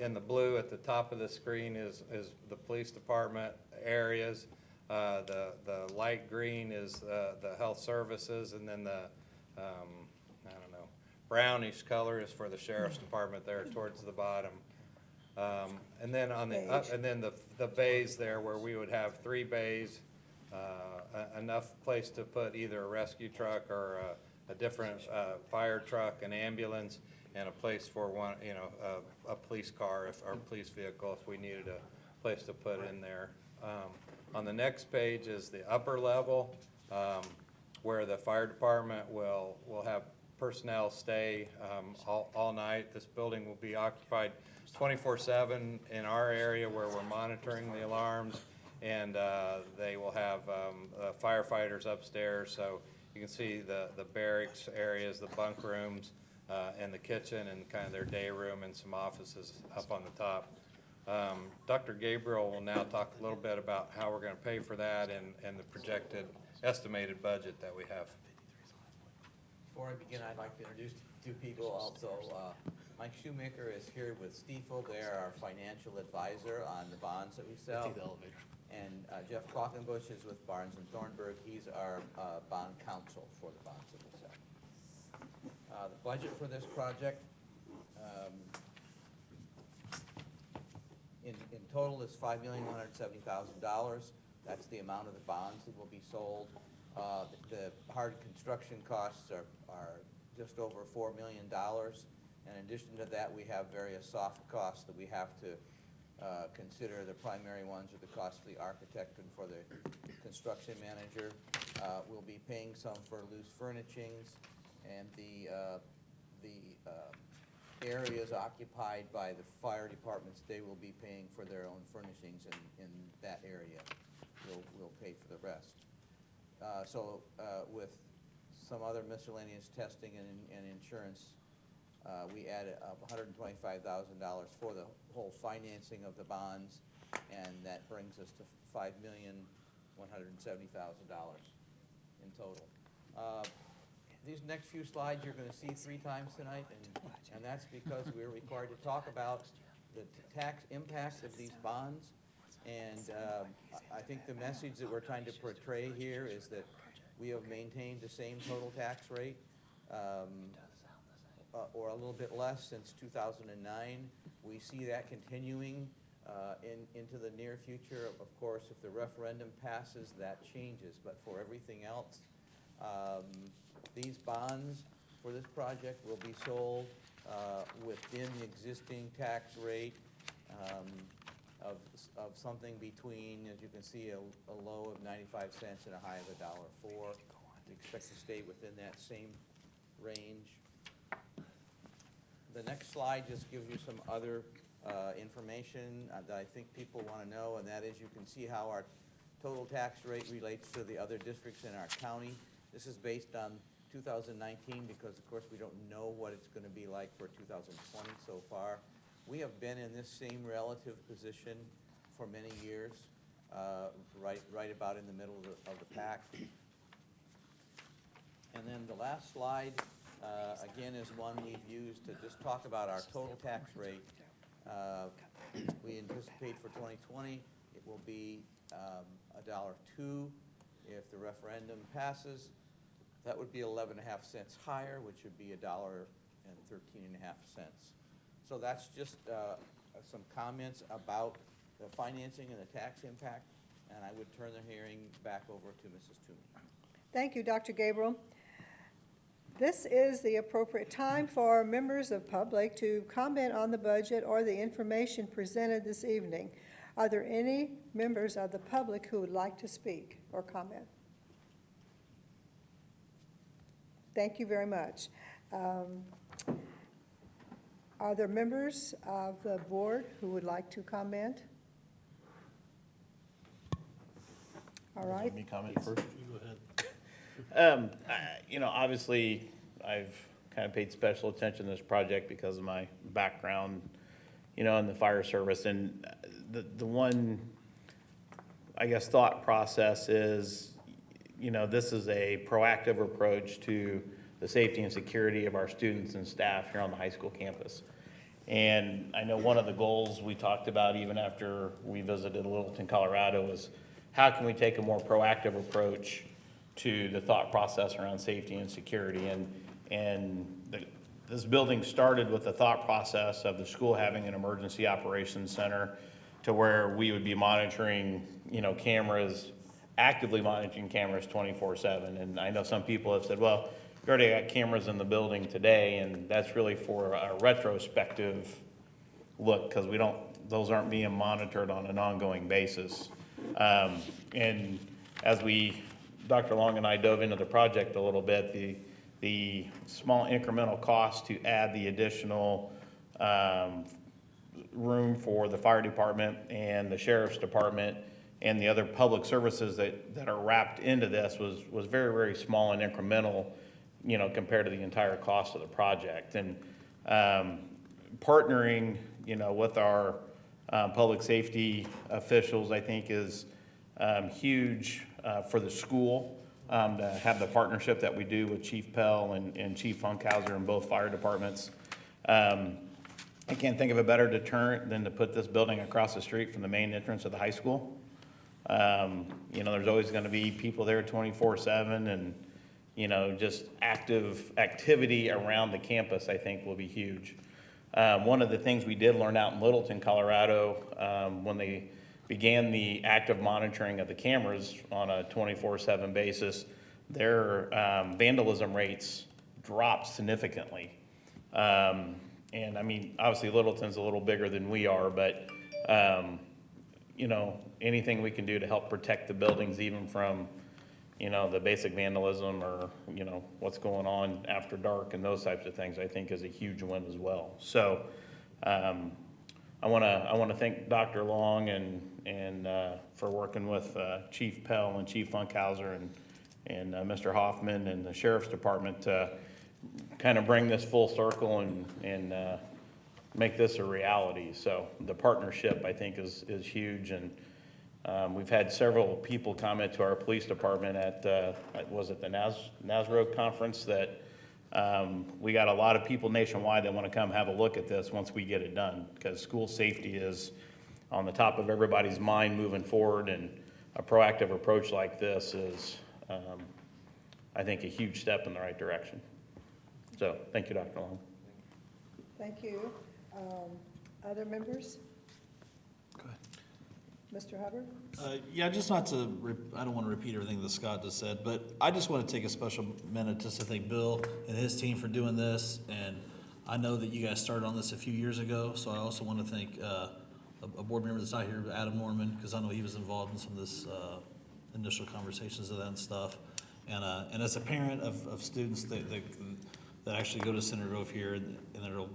In the blue at the top of the screen is the police department areas. The light green is the health services, and then the I don't know, brownish color is for the sheriff's department there towards the bottom. And then on the and then the bays there, where we would have 3 bays, enough place to put either a rescue truck or a different fire truck, an ambulance, and a place for one, you know, a police car or police vehicle if we needed a place to put in there. On the next page is the upper level, where the fire department will have personnel stay all night. This building will be occupied 24/7 in our area where we're monitoring the alarms, and they will have firefighters upstairs. So you can see the barracks areas, the bunk rooms, and the kitchen, and kind of their day room, and some offices up on the top. Dr. Gabriel will now talk a little bit about how we're going to pay for that and the projected estimated budget that we have. Before I begin, I'd like to introduce 2 people also. Mike Shoemaker is here with Stiefel. They're our financial advisor on the bonds that we sell. And Jeff Quackenbush is with Barnes and Thornburg. He's our bond counsel for the bonds that we sell. The budget for this project in total is $5,170,000. That's the amount of the bonds that will be sold. The hard construction costs are just over $4 million. In addition to that, we have various soft costs that we have to consider the primary ones are the costly architect and for the construction manager. We'll be paying some for loose furnishings, and the areas occupied by the fire departments, they will be paying for their own furnishings in that area. We'll pay for the rest. With some other miscellaneous testing and insurance, we added up $125,000 for the whole financing of the bonds, and that brings us to $5,170,000 in total. These next few slides you're going to see 3 times tonight, and that's because we're required to talk about the tax impact of these bonds. And I think the message that we're trying to portray here is that we have maintained the same total tax rate, or a little bit less since 2009. We see that continuing into the near future. Of course, if the referendum passes, that changes. But for everything else, these bonds for this project will be sold within the existing tax rate of something between, as you can see, a low of 95 cents and a high of $1.04. We expect to stay within that same range. The next slide just gives you some other information that I think people want to know, and that is you can see how our total tax rate relates to the other districts in our county. This is based on 2019 because, of course, we don't know what it's going to be like for 2020 so far. We have been in this same relative position for many years, right about in the middle of the pack. And then the last slide, again, is one we've used to just talk about our total tax rate. We anticipate for 2020 it will be $1.02. If the referendum passes, that would be 11.5 cents higher, which would be $1.13.5. So that's just some comments about the financing and the tax impact, and I would turn the hearing back over to Mrs. Toomey. Thank you, Dr. Gabriel. This is the appropriate time for members of public to comment on the budget or the information presented this evening. Are there any members of the public who would like to speak or comment? Thank you very much. Are there members of the board who would like to comment? All right. Let me comment first. Obviously, I've kind of paid special attention to this project because of my background, in the fire service. And the one, I guess, thought process is, this is a proactive approach to the safety and security of our students and staff here on the high school campus. And I know one of the goals we talked about even after we visited Littleton, Colorado, was how can we take a more proactive approach to the thought process around safety and security. This building started with the thought process of the school having an emergency operations center to where we would be monitoring, cameras, actively monitoring cameras 24/7. And I know some people have said, well, you already got cameras in the building today, and that's really for a retrospective look because those aren't being monitored on an ongoing basis. And as Dr. Long and I dove into the project a little bit, the small incremental cost to add the additional room for the fire department and the sheriff's department and the other public services that are wrapped into this was very, very small and incremental, compared to the entire cost of the project. And partnering, with our public safety officials, I think is huge for the school to have the partnership that we do with Chief Pell and Chief Funkhauser in both fire departments. I can't think of a better deterrent than to put this building across the street from the main entrance of the high school. There's always going to be people there 24/7, and just activity around the campus, I think, will be huge. One of the things we did learn out in Littleton, Colorado, when they began the active monitoring of the cameras on a 24/7 basis, their vandalism rates dropped significantly. And I mean, obviously Littleton's a little bigger than we are, but anything we can do to help protect the buildings even from, the basic vandalism or, what's going on after dark and those types of things, I think is a huge win as well. So, I want to thank Dr. Long and for working with Chief Pell and Chief Funkhauser and Mr. Hoffman and the Sheriff's Department to kind of bring this full circle and make this a reality. So the partnership, I think, is huge. And we've had several people comment to our police department at was it the NASRO conference that we got a lot of people nationwide that want to come have a look at this once we get it done, because school safety is on the top of everybody's mind moving forward, and a proactive approach like this is, I think, a huge step in the right direction. So, thank you, Dr. Long. Thank you. Other members? Go ahead. Mr. Hubbard? Yeah, just not to, I don't want to repeat everything that Scott just said, but I just want to take a special minute just to thank Bill and his team for doing this. And I know that you guys started on this a few years ago, so I also want to thank a board member that's not here, Adam Norman, because I know he was involved in some of this initial conversations of that and stuff. And as a parent of students that actually go to Center Grove here, and it'll,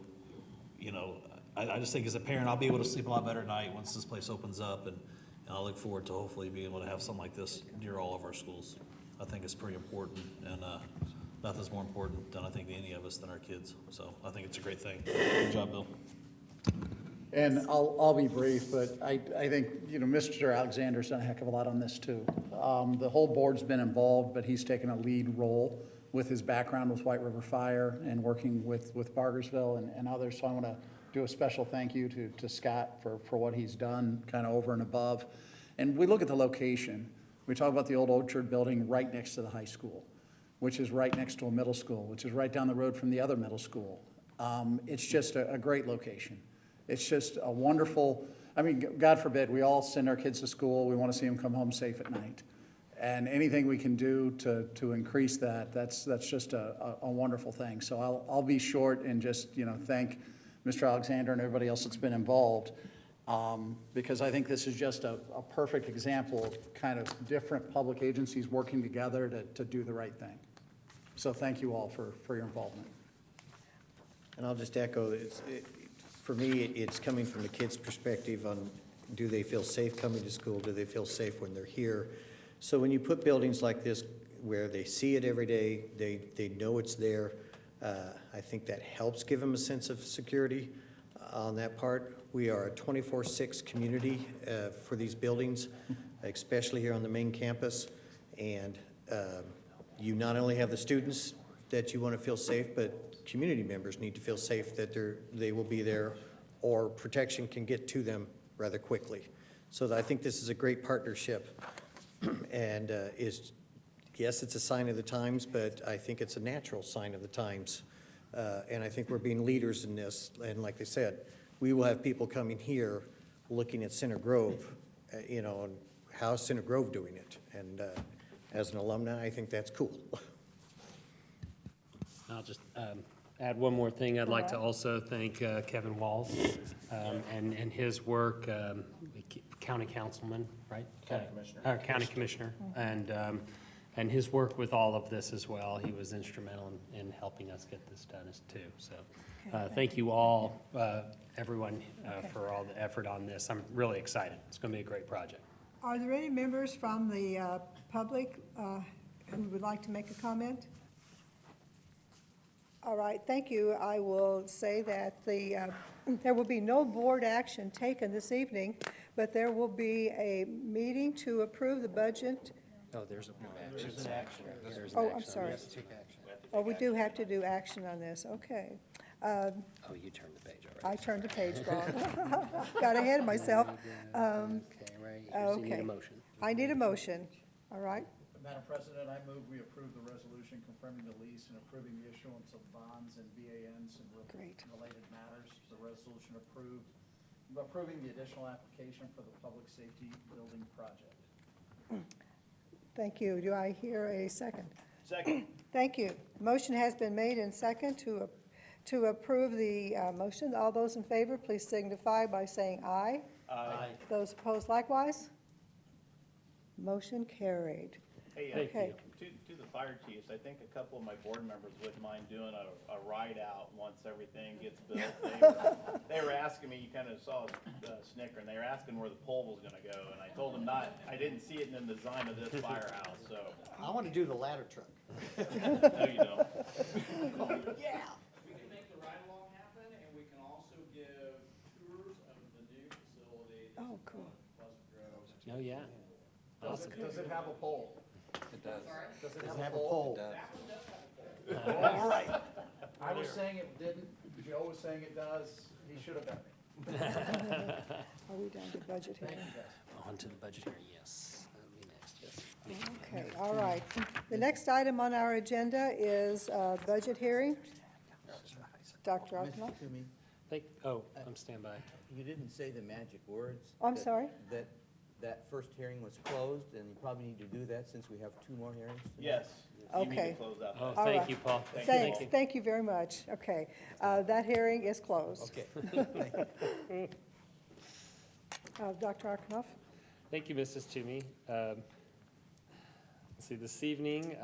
I just think as a parent, I'll be able to sleep a lot better at night once this place opens up, and I look forward to hopefully being able to have something like this near all of our schools. I think it's pretty important, and nothing's more important than I think to any of us than our kids. So I think it's a great thing. Good job, Bill. And I'll be brief, but I think, Mr. Alexander's done a heck of a lot on this too. The whole board's been involved, but he's taken a lead role with his background with White River Fire and working with Bargersville and others. So I want to do a special thank you to Scott for what he's done kind of over and above. And we look at the location. We talk about the old Orchard building right next to the high school, which is right next to a middle school, which is right down the road from the other middle school. It's just a great location. It's just a wonderful, God forbid, we all send our kids to school. We want to see them come home safe at night. And anything we can do to increase that's just a wonderful thing. So I'll be short and just, thank Mr. Alexander and everybody else that's been involved, because I think this is just a perfect example of kind of different public agencies working together to do the right thing. So thank you all for your involvement. And I'll just echo, for me, it's coming from the kids' perspective on, do they feel safe coming to school? Do they feel safe when they're here? So when you put buildings like this where they see it every day, they know it's there, I think that helps give them a sense of security on that part. We are a 24/6 community for these buildings, especially here on the main campus. And you not only have the students that you want to feel safe, but community members need to feel safe that they will be there, or protection can get to them rather quickly. So I think this is a great partnership, and yes, it's a sign of the times, but I think it's a natural sign of the times. And I think we're being leaders in this. And like they said, we will have people coming here looking at Center Grove, and how's Center Grove doing it? And as an alumni, I think that's cool. I'll just add one more thing. I'd like to also thank Kevin Walls and his work, county councilman, right? County commissioner. County commissioner, and his work with all of this as well. He was instrumental in helping us get this done too. So thank you all, everyone, for all the effort on this. I'm really excited. It's going to be a great project. Are there any members from the public who would like to make a comment? All right, thank you. I will say that there will be no board action taken this evening, but there will be a meeting to approve the budget. Oh, there's an action. Oh, I'm sorry. Oh, we do have to do action on this, okay. Oh, you turned the page already. I turned the page wrong. Got ahead of myself. Okay, right. So you need Okay. a motion. I need a motion, all right? Madam President, I move we approve the resolution confirming the lease and approving the issuance of bonds and BANs and Great. related matters. The resolution approving the additional application for the public safety building project. Thank you. Do I hear a second? Second. Thank you. Motion has been made and second to approve the motion. All those in favor, please signify by saying aye. Those opposed likewise? Motion carried. Hey, Thank Okay. to the fire chiefs, I think a couple of my board members wouldn't mind doing a ride out once everything gets built. They were asking me, you kind of saw snickering, they were asking where the pole was gonna go, and I told them not, I didn't see it in the design of this firehouse, so, I want to do the ladder truck. no, you don't. Yeah. We can make the ride-along happen, and we can also give tours of the new facility. that's Oh, in cool. Pleasant Grove. Oh, yeah. Does it have a pole? It does. Does it Does it have a pole? All right. I was saying it didn't, Joe was saying it does, he should have done it. Are we down to budget here? On to the budget here, yes. That'll be next, yes. Okay, all right. The next item on our agenda is budget hearing. Dr. Mr. Arkanoff? Toomey, I'm standby. you didn't say the magic words. Oh, I'm that- sorry? That first hearing was closed, and you probably need to do that since we have 2 more hearings tonight. Yes, you need to Okay. close out. Oh, All thank right. you, Paul. Thank you very much. Okay, that hearing is closed. Okay, thank you. Dr. Arkanoff? Thank you, Mrs. Toomey. Let's see, this evening,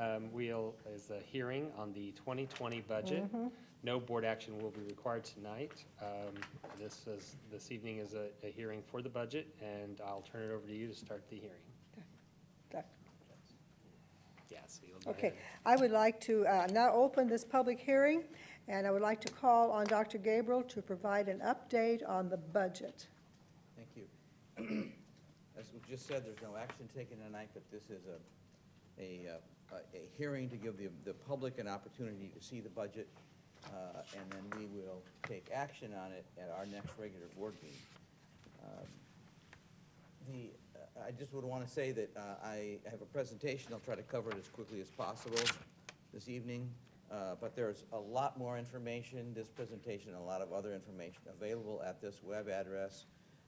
is a hearing on the 2020 budget. No board action will be required tonight. This evening is a hearing for the budget, and I'll turn it over to you to start the hearing. Doc- Yeah, so you'll go Okay, ahead. I would like to now open this public hearing, and I would like to call on Dr. Gabriel to provide an update on the budget. Thank you. As we just said, there's no action taken tonight, but this is a hearing to give the public an opportunity to see the budget, and then we will take action on it at our next regular board meeting. I just would want to say that I have a presentation. I'll try to cover it as quickly as possible this evening, but there's a lot more information, this presentation, and a lot of other information available at this web address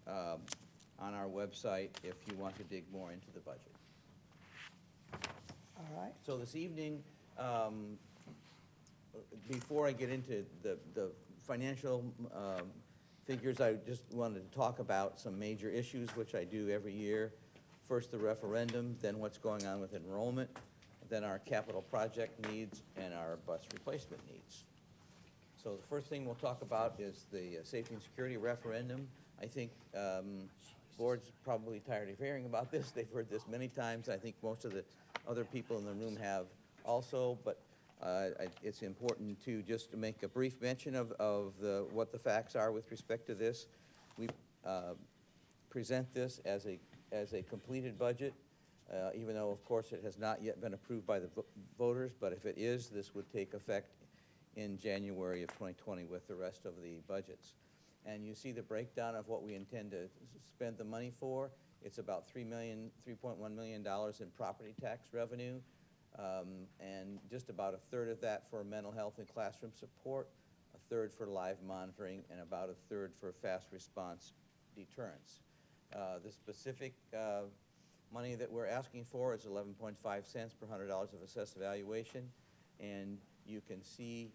on our website if you want to dig more into the budget. All right? So this evening, before I get into the financial figures, I just wanted to talk about some major issues, which I do every year. First, the referendum, then what's going on with enrollment, then our capital project needs, and our bus replacement needs. So the first thing we'll talk about is the safety and security referendum. I think board's probably tired of hearing about this. They've heard this many times. I think most of the other people in the room have also, but it's important to just make a brief mention of what the facts are with respect to this. We present this as a completed budget, even though, of course, it has not yet been approved by the voters, but if it is, this would take effect in January of 2020 with the rest of the budgets. And you see the breakdown of what we intend to spend the money for. It's about $3.1 million in property tax revenue, and just about a third of that for mental health and classroom support, a third for live monitoring, and about a third for fast response deterrence. The specific money that we're asking for is 11.5 cents per $100 of assessed valuation, and you can see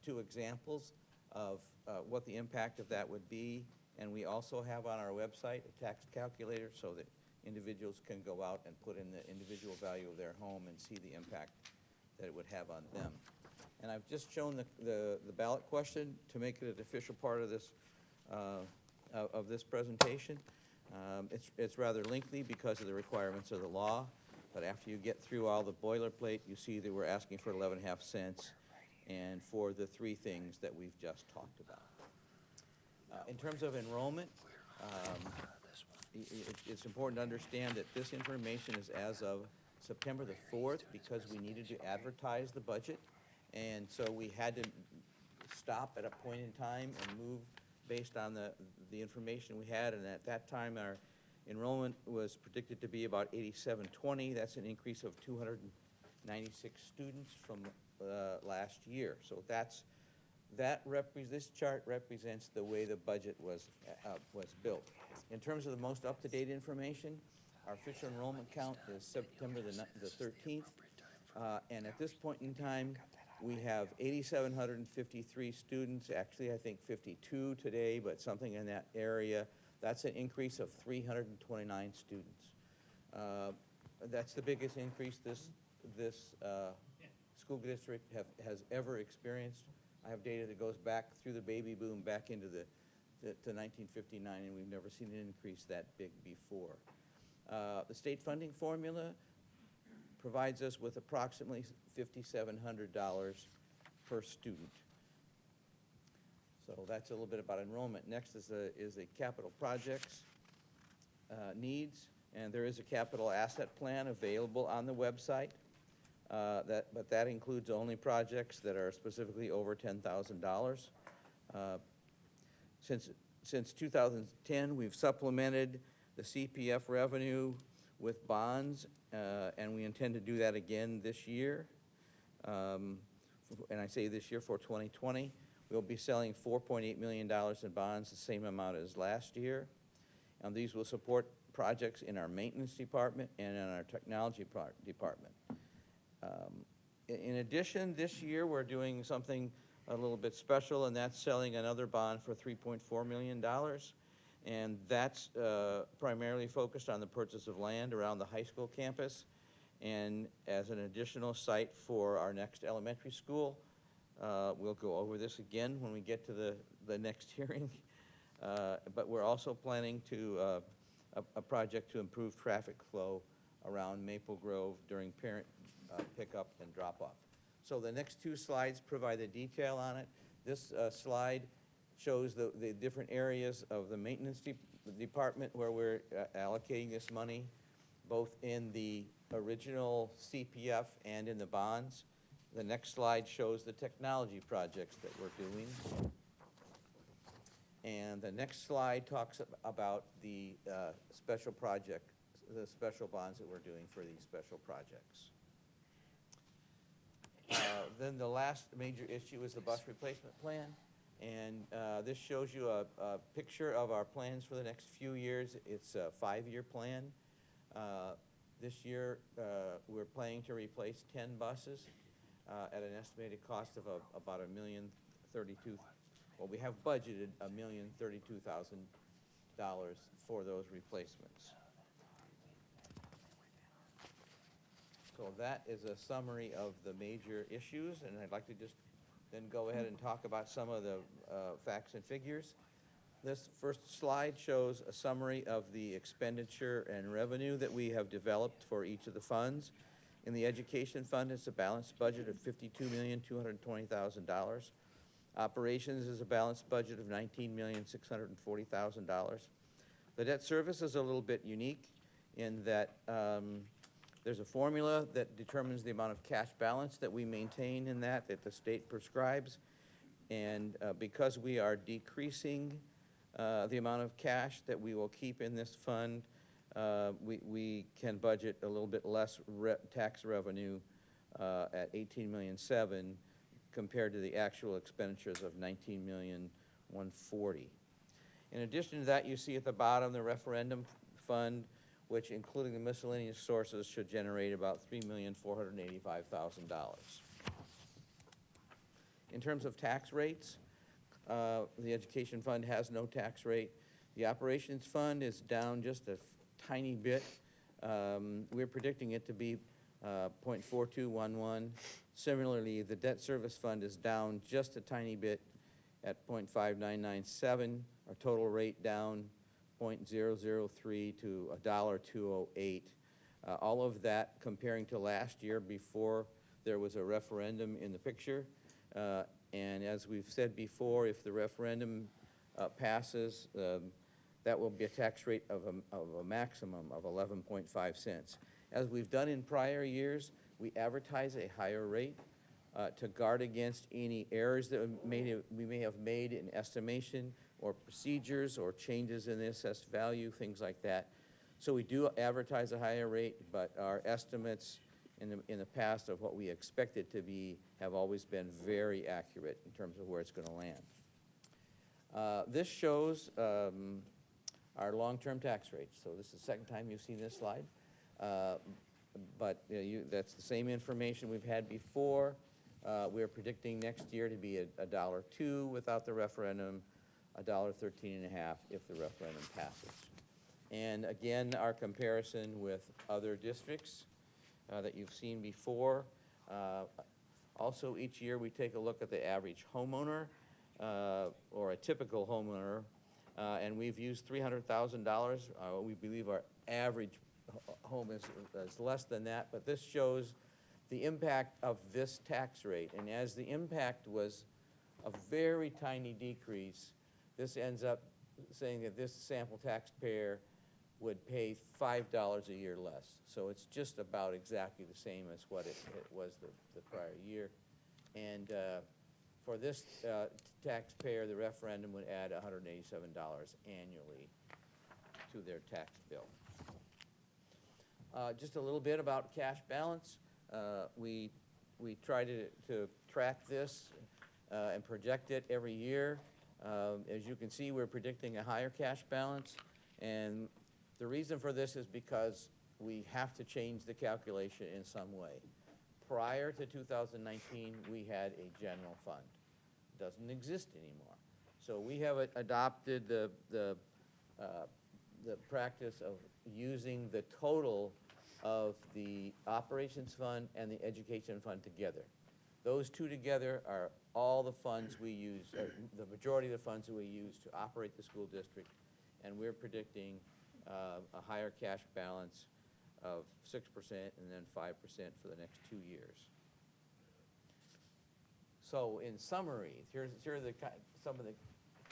2 examples of what the impact of that would be. And we also have on our website a tax calculator so that individuals can go out and put in the individual value of their home and see the impact that it would have on them. And I've just shown the ballot question to make it an official part of this presentation. It's rather lengthy because of the requirements of the law, but after you get through all the boilerplate, you see that we're asking for 11.5 cents and for the 3 things that we've just talked about. In terms of enrollment, it's important to understand that this information is as of September the 4th because we needed to advertise the budget. And so we had to stop at a point in time and move based on the information we had. And at that time, our enrollment was predicted to be about 8720. That's an increase of 296 students from last year. So this chart represents the way the budget was built. In terms of the most up-to-date information, our official enrollment count is September the 13th. And at this point in time, we have 8,753 students, actually I think 52 today, but something in that area. That's an increase of 329 students. That's the biggest increase this school district has ever experienced. I have data that goes back through the baby boom back into to 1959, and we've never seen an increase that big before. The state funding formula provides us with approximately $5,700 per student. So that's a little bit about enrollment. Next is the capital projects needs, and there is a capital asset plan available on the website. But that includes only projects that are specifically over $10,000. Since 2010, we've supplemented the CPF revenue with bonds, and we intend to do that again this year. And I say this year for 2020. We'll be selling $4.8 million in bonds, the same amount as last year. And these will support projects in our maintenance department and in our technology department. In addition, this year, we're doing something a little bit special, and that's selling another bond for $3.4 million. And that's primarily focused on the purchase of land around the high school campus and as an additional site for our next elementary school. We'll go over this again when we get to the next hearing. But we're also planning to a project to improve traffic flow around Maple Grove during parent pickup and drop-off. So the next two slides provide the detail on it. This slide shows the different areas of the maintenance department where we're allocating this money, both in the original CPF and in the bonds. The next slide shows the technology projects that we're doing. And the next slide talks about the special project, the special bonds that we're doing for these special projects. Then the last major issue is the bus replacement plan. And this shows you a picture of our plans for the next few years. It's a 5-year plan. This year, we're planning to replace 10 buses at an estimated cost of about $1,032,000. Well, we have budgeted $1,032,000 for those replacements. So that is a summary of the major issues, and I'd like to just then go ahead and talk about some of the facts and figures. This first slide shows a summary of the expenditure and revenue that we have developed for each of the funds. In the education fund, it's a balanced budget of $52,220,000. Operations is a balanced budget of $19,640,000. The debt service is a little bit unique in that there's a formula that determines the amount of cash balance that we maintain in that the state prescribes. And because we are decreasing the amount of cash that we will keep in this fund, we can budget a little bit less tax revenue at $18.7 million compared to the actual expenditures of $19,140,000. In addition to that, you see at the bottom the referendum fund, which, including the miscellaneous sources, should generate about $3,485,000. In terms of tax rates, the education fund has no tax rate. The operations fund is down just a tiny bit. We're predicting it to be 0.4211. Similarly, the debt service fund is down just a tiny bit at 0.5997. Our total rate down 0.003 to $1.208. All of that comparing to last year before there was a referendum in the picture. And as we've said before, if the referendum passes, that will be a tax rate of a maximum of 11.5 cents. As we've done in prior years, we advertise a higher rate to guard against any errors that we may have made in estimation or procedures or changes in the assessed value, things like that. So we do advertise a higher rate, but our estimates in the past of what we expect it to be have always been very accurate in terms of where it's going to land. This shows our long-term tax rates. So this is the second time you've seen this slide. But that's the same information we've had before. We're predicting next year to be $1.02 without the referendum, $1.13.5 if the referendum passes. And again, our comparison with other districts that you've seen before. Also, each year, we take a look at the average homeowner, or a typical homeowner, and we've used $300,000. We believe our average home is less than that, but this shows the impact of this tax rate. And as the impact was a very tiny decrease, this ends up saying that this sample taxpayer would pay $5 a year less. So it's just about exactly the same as what it was the prior year. And for this taxpayer, the referendum would add $187 annually to their tax bill. Just a little bit about cash balance. We try to track this and project it every year. As you can see, we're predicting a higher cash balance, and the reason for this is because we have to change the calculation in some way. Prior to 2019, we had a general fund. It doesn't exist anymore. So we have adopted the practice of using the total of the operations fund and the education fund together. Those two together are all the funds we use, the majority of the funds that we use to operate the school district, and we're predicting a higher cash balance of 6% and then 5% for the next 2 years. So in summary, here are some of the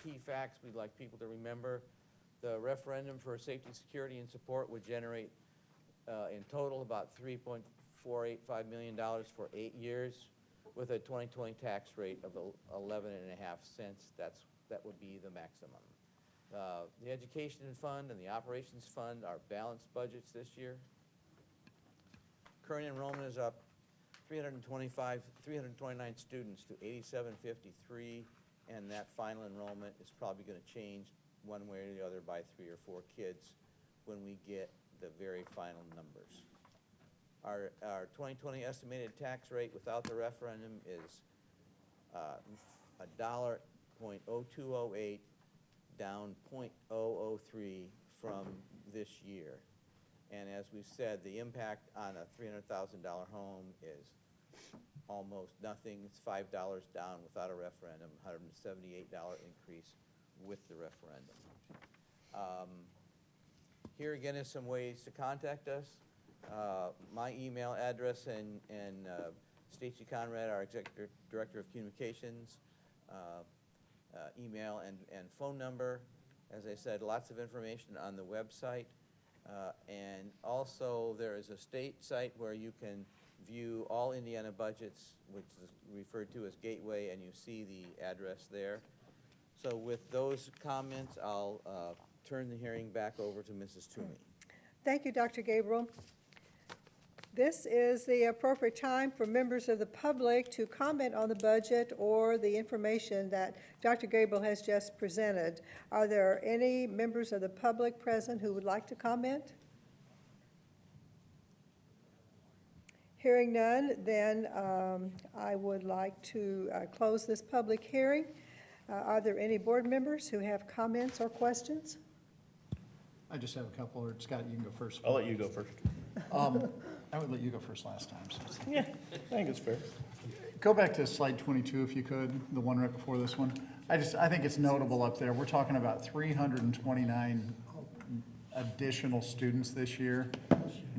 key facts we'd like people to remember. The referendum for safety, security, and support would generate in total about $3.485 million for 8 years with a 2020 tax rate of 11.5 cents. That would be the maximum. The education fund and the operations fund are balanced budgets this year. Current enrollment is up 329 students to 8753, and that final enrollment is probably going to change one way or the other by 3 or 4 kids when we get the very final numbers. Our 2020 estimated tax rate without the referendum is $1.0208, down 0.003 from this year. And as we said, the impact on a $300,000 home is almost nothing. It's $5 down without a referendum, $178 increase with the referendum. Here again is some ways to contact us. My email address and Stacy Conrad, our Executive Director of Communications, email and phone number. As I said, lots of information on the website. And also there is a state site where you can view all Indiana budgets, which is referred to as Gateway, and you see the address there. So with those comments, I'll turn the hearing back over to Mrs. Toomey. Thank you, Dr. Gabriel. This is the appropriate time for members of the public to comment on the budget or the information that Dr. Gabriel has just presented. Are there any members of the public present who would like to comment? Hearing none, then I would like to close this public hearing. Are there any board members who have comments or questions? I just have a couple, or Scott, you can go first. I'll let you go first. I would let you go first last time. So. Yeah, I think it's fair. Go back to slide 22 if you could, the one right before this one. I think it's notable up there. We're talking about 329 additional students this year.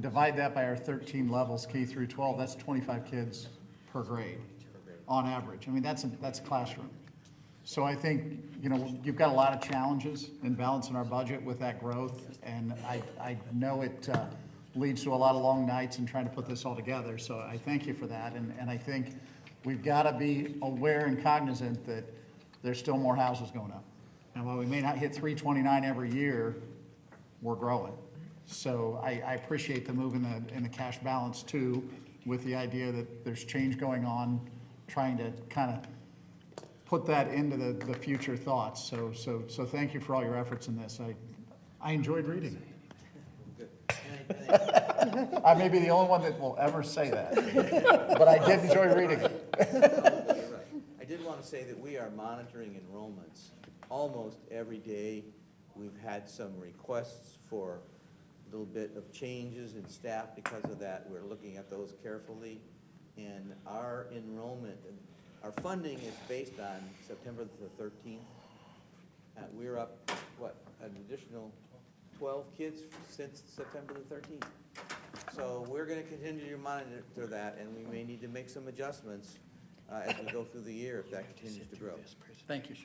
Divide that by our 13 levels, K through 12, that's 25 kids per grade on average. I mean, that's a classroom. So I think, you've got a lot of challenges in balancing our budget with that growth, and I know it leads to a lot of long nights and trying to put this all together, so I thank you for that, and I think we've got to be aware and cognizant that there's still more houses going up. And while we may not hit 329 every year, we're growing. So I appreciate the move in the cash balance too, with the idea that there's change going on, trying to kind of put that into the future thoughts. So thank you for all your efforts in this. I enjoyed reading. I may be the only one that will ever say that, but I did enjoy reading it. You're right. I did want to say that we are monitoring enrollments almost every day. We've had some requests for a little bit of changes in staff because of that. We're looking at those carefully. And our enrollment, our funding is based on September the 13th. We're up, what, an additional 12 kids since September the 13th. So we're going to continue to monitor that, and we may need to make some adjustments as we go through the year if that continues to grow. Thank you.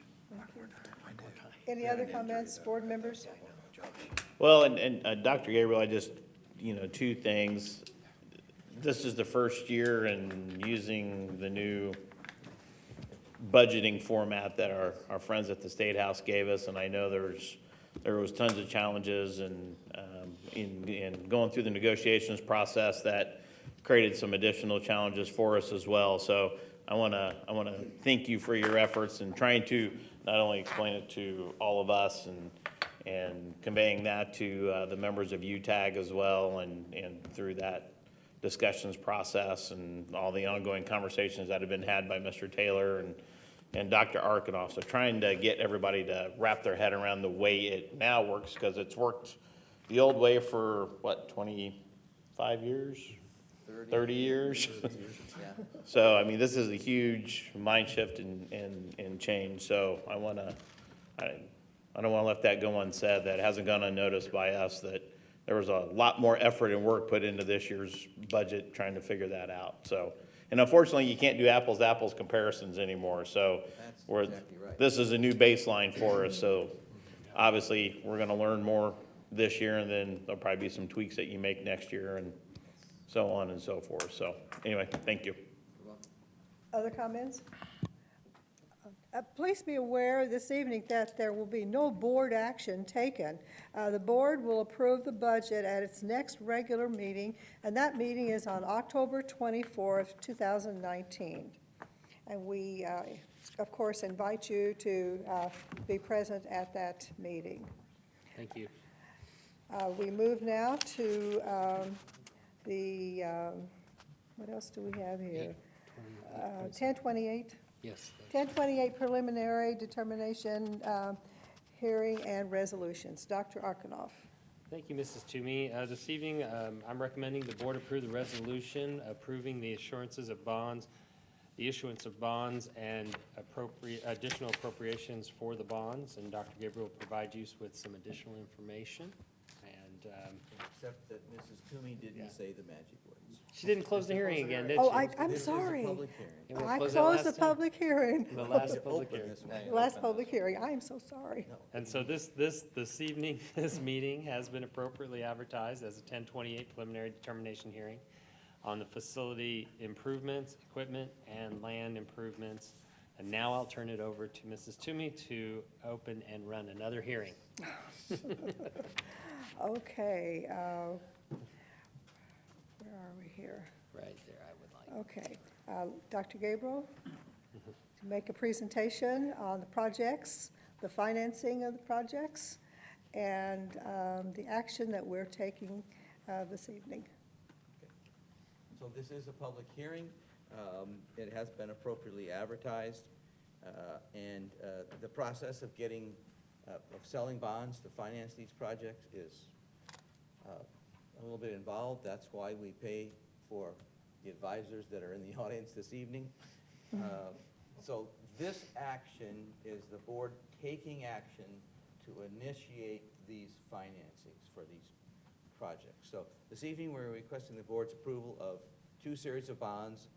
Any other comments, board members? Well, and Dr. Gabriel, I just, two things. This is the first year in using the new budgeting format that our friends at the State House gave us, and I know there was tons of challenges and in going through the negotiations process that created some additional challenges for us as well. So I want to thank you for your efforts in trying to not only explain it to all of us and conveying that to the members of UTAG as well, and through that discussions process and all the ongoing conversations that have been had by Mr. Taylor and Dr. Arkanoff. So trying to get everybody to wrap their head around the way it now works, because it's worked the old way for, what, 25 years? 30 years? Yeah. So, I mean, this is a huge mind shift and change. So I don't want to let that go unsaid, that it hasn't gone unnoticed by us, that there was a lot more effort and work put into this year's budget trying to figure that out. So, and unfortunately, you can't do apples to apples comparisons anymore. So That's exactly right. this is a new baseline for us. So obviously, we're going to learn more this year, and then there'll probably be some tweaks that you make next year and so on and so forth. So anyway, thank you. Other comments? Please be aware this evening that there will be no board action taken. The board will approve the budget at its next regular meeting, and that meeting is on October 24th, 2019. And we, of course, invite you to be present at that meeting. Thank you. We move now to what else do we have here? 1028. Yes. 1028 preliminary determination, hearing and resolutions. Dr. Arkanoff. Thank you, Mrs. Toomey. This evening, I'm recommending the board approve the resolution approving the assurances of bonds, the issuance of bonds, and additional appropriations for the bonds. And Dr. Gabriel will provide you with some additional information. And Except that Mrs. Toomey didn't say the magic words. she didn't close the hearing again, did she? Oh, I'm This is a sorry. public hearing. You wanna I close that closed last the time? public hearing. The last To public open hearing. this one. Last public hearing. I am so sorry. And so this evening, this meeting has been appropriately advertised as a 1028 preliminary determination hearing on the facility improvements, equipment, and land improvements. And now I'll turn it over to Mrs. Toomey to open and run another hearing. Okay. Where are we here? Right there, I would like. Okay. Dr. Gabriel, to make a presentation on the projects, the financing of the projects, and the action that we're taking this evening. So this is a public hearing. It has been appropriately advertised. And the process of getting, of selling bonds to finance these projects is a little bit involved. That's why we pay for the advisors that are in the audience this evening. So this action is the board taking action to initiate these financings for these projects. So this evening, we're requesting the board's approval of two series of bonds,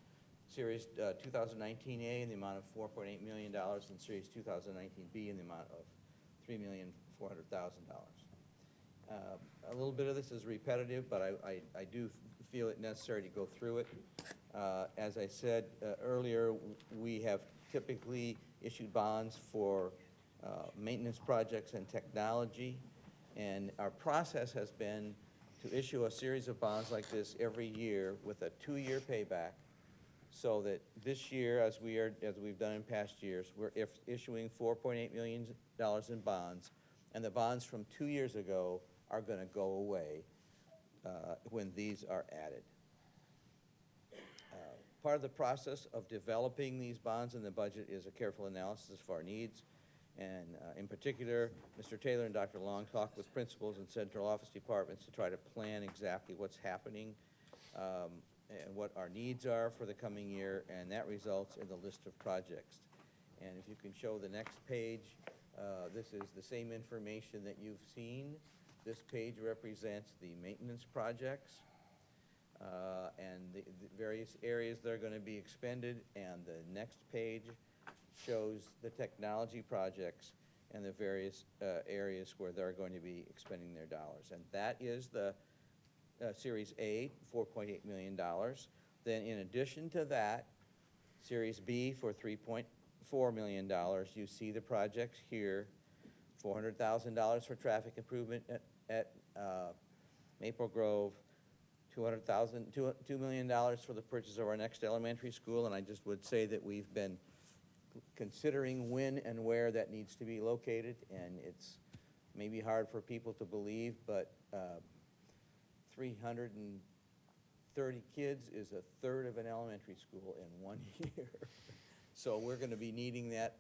Series 2019A in the amount of $4.8 million and Series 2019B in the amount of $3,400,000. A little bit of this is repetitive, but I do feel it necessary to go through it. As I said earlier, we have typically issued bonds for maintenance projects and technology, and our process has been to issue a series of bonds like this every year with a 2-year payback, so that this year, as we've done in past years, we're issuing $4.8 million in bonds, and the bonds from 2 years ago are going to go away when these are added. Part of the process of developing these bonds in the budget is a careful analysis of our needs. And in particular, Mr. Taylor and Dr. Long talked with principals and central office departments to try to plan exactly what's happening and what our needs are for the coming year, and that results in the list of projects. And if you can show the next page, this is the same information that you've seen. This page represents the maintenance projects and the various areas that are going to be expended, and the next page shows the technology projects and the various areas where they're going to be expending their dollars. And that is the Series A, $4.8 million. Then in addition to that, Series B for $3.4 million. You see the projects here, $400,000 for traffic improvement at Maple Grove, $2 million for the purchase of our next elementary school, and I just would say that we've been considering when and where that needs to be located, and it's maybe hard for people to believe, but 330 kids is a third of an elementary school in 1 year. So we're going to be needing that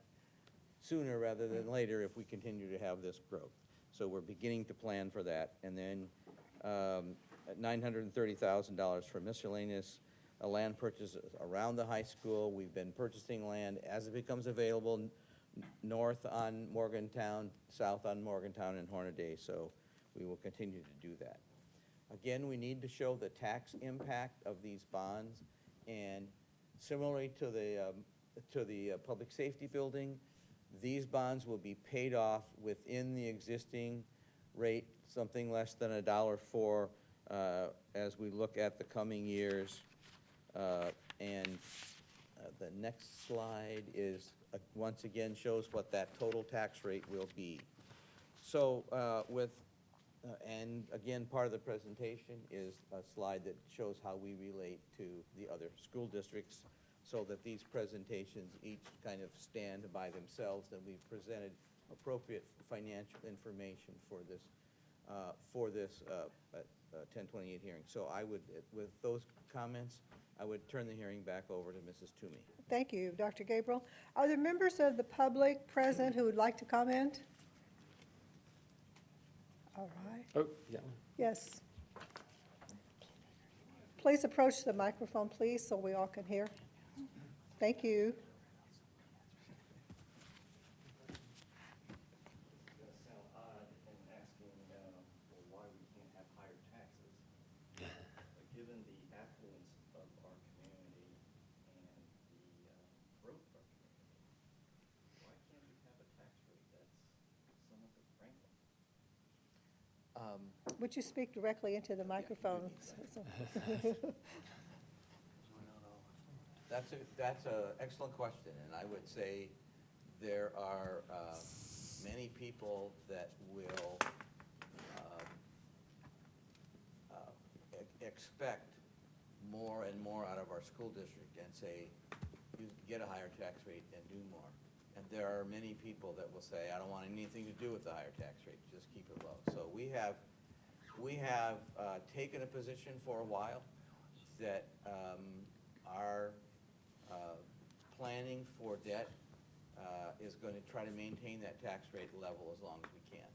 sooner rather than later if we continue to have this growth. So we're beginning to plan for that. And then $930,000 for miscellaneous land purchase around the high school. We've been purchasing land as it becomes available north on Morgantown, south on Morgantown and Hornaday, so we will continue to do that. Again, we need to show the tax impact of these bonds, and similarly to the public safety building, these bonds will be paid off within the existing rate, something less than $1.04 as we look at the coming years. And the next slide is, once again, shows what that total tax rate will be. So and again, part of the presentation is a slide that shows how we relate to the other school districts, so that these presentations each kind of stand by themselves, and we've presented appropriate financial information for this 1028 hearing. So I would, with those comments, I would turn the hearing back over to Mrs. Toomey. Thank you, Dr. Gabriel. Are there members of the public present who would like to comment? All right. Oh, yeah. Yes. Please approach the microphone, please, so we all can hear. Thank you. It's going to sound odd in asking why we can't have higher taxes. But given the affluence of our community and the growth of our community, why can't we have a tax rate that's somewhat Franklin? Would you speak directly into the microphone? That's an excellent question, and I would say there are many people that will expect more and more out of our school district and say, you get a higher tax rate and do more. And there are many people that will say, I don't want anything to do with the higher tax rate, just keep it low. So we have taken a position for a while that our planning for debt is going to try to maintain that tax rate level as long as we can.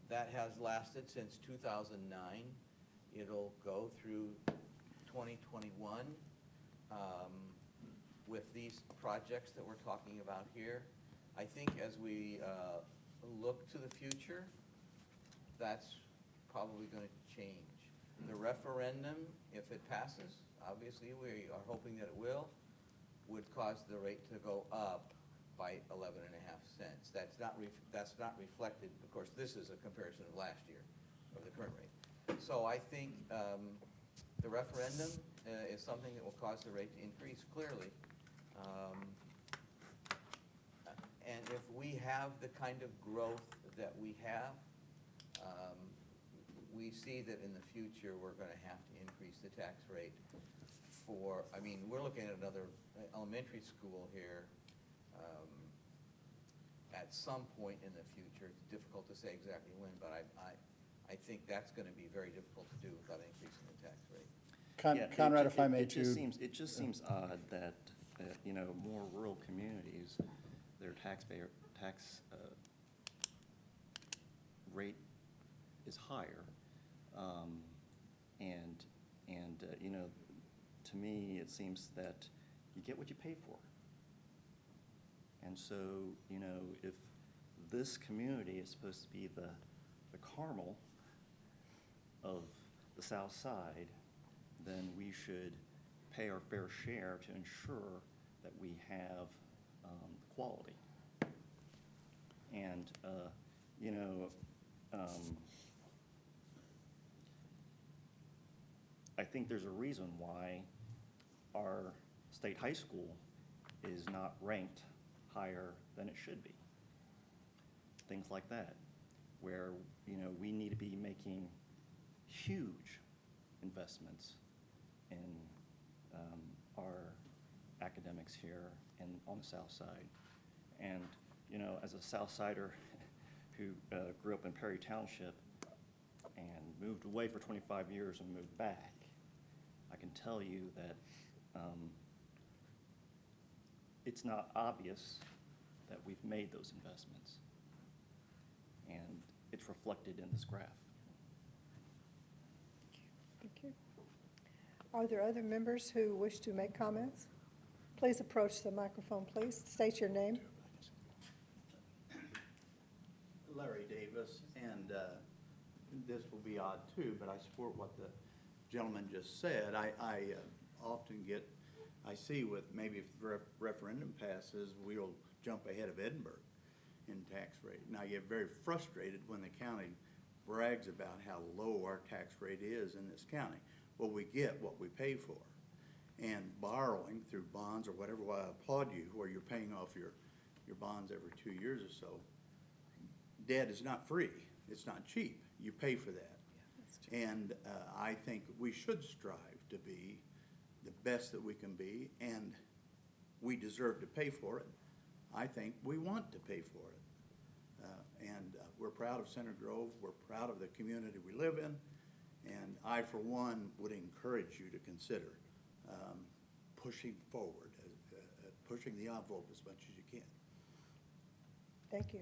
That has lasted since 2009. It'll go through 2021 with these projects that we're talking about here. I think as we look to the future, that's probably going to change. The referendum, if it passes, obviously we are hoping that it will, would cause the rate to go up by 11.5 cents. That's not reflected. Of course, this is a comparison of last year, of the current rate. So I think the referendum is something that will cause the rate to increase clearly. And if we have the kind of growth that we have, we see that in the future we're going to have to increase the tax rate for, I mean, we're looking at another elementary school here at some point in the future. It's difficult to say exactly when, but I think that's going to be very difficult to do without increasing the tax rate. Conrad, if I may It too. just seems odd that you know, more rural communities, their tax rate is higher. You know, to me, it seems that you get what you pay for. And so, you know, if this community is supposed to be the Carmel of the South Side, then we should pay our fair share to ensure that we have quality. And, you know, I think there's a reason why our state high school is not ranked higher than it should be. Things like that, where, you know, we need to be making huge investments in our academics here and on the South Side. And, you know, as a South Sider who grew up in Perry Township and moved away for 25 years and moved back, I can tell you that it's not obvious that we've made those investments. And it's reflected in this graph. Thank you. Are there other members who wish to make comments? Please approach the microphone, please. State your name. Larry Davis, and this will be odd too, but I support what the gentleman just said. I often get, I see with maybe if the referendum passes, we'll jump ahead of Edinburgh in tax rate. And I get very frustrated when the county brags about how low our tax rate is in this county. Well, we get what we pay for. And borrowing through bonds or whatever, well, I applaud you, where you're paying off your bonds every 2 years or so. Debt is not free. It's not cheap. You pay for that. And I think we should strive to be the best that we can be, and we deserve to pay for it. I think we want to pay for it. We're proud of Center Grove. We're proud of the community we live in. And I, for one, would encourage you to consider pushing forward, pushing the envelope as much as you can. Thank you.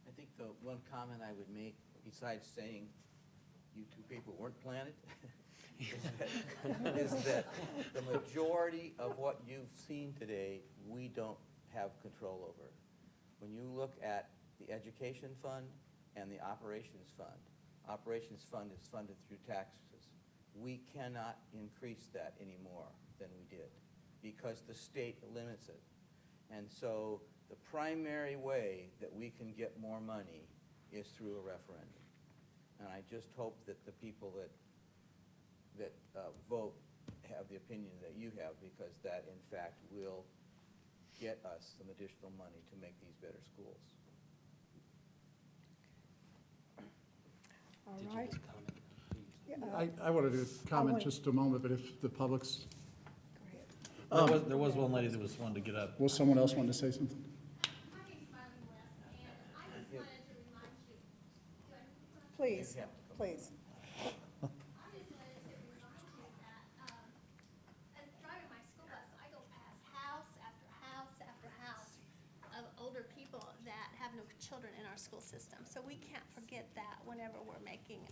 I think the one comment I would make, besides saying you two people weren't planted, is that the majority of what you've seen today, we don't have control over. When you look at the education fund and the operations fund is funded through taxes. We cannot increase that any more than we did because the state limits it. And so the primary way that we can get more money is through a referendum. And I just hope that the people that vote have the opinion that you have, because that, in fact, will get us some additional money to make these better schools. All right. I wanted to comment wanna- just a moment, but if the public's, Go ahead. There was one lady that was wanting to get up. will someone else want to say something? Please, please. I just wanted to remind you that, as driving my school bus, I go past house after house after house of older people that have no children in our school system. So we can't forget that whenever we're making,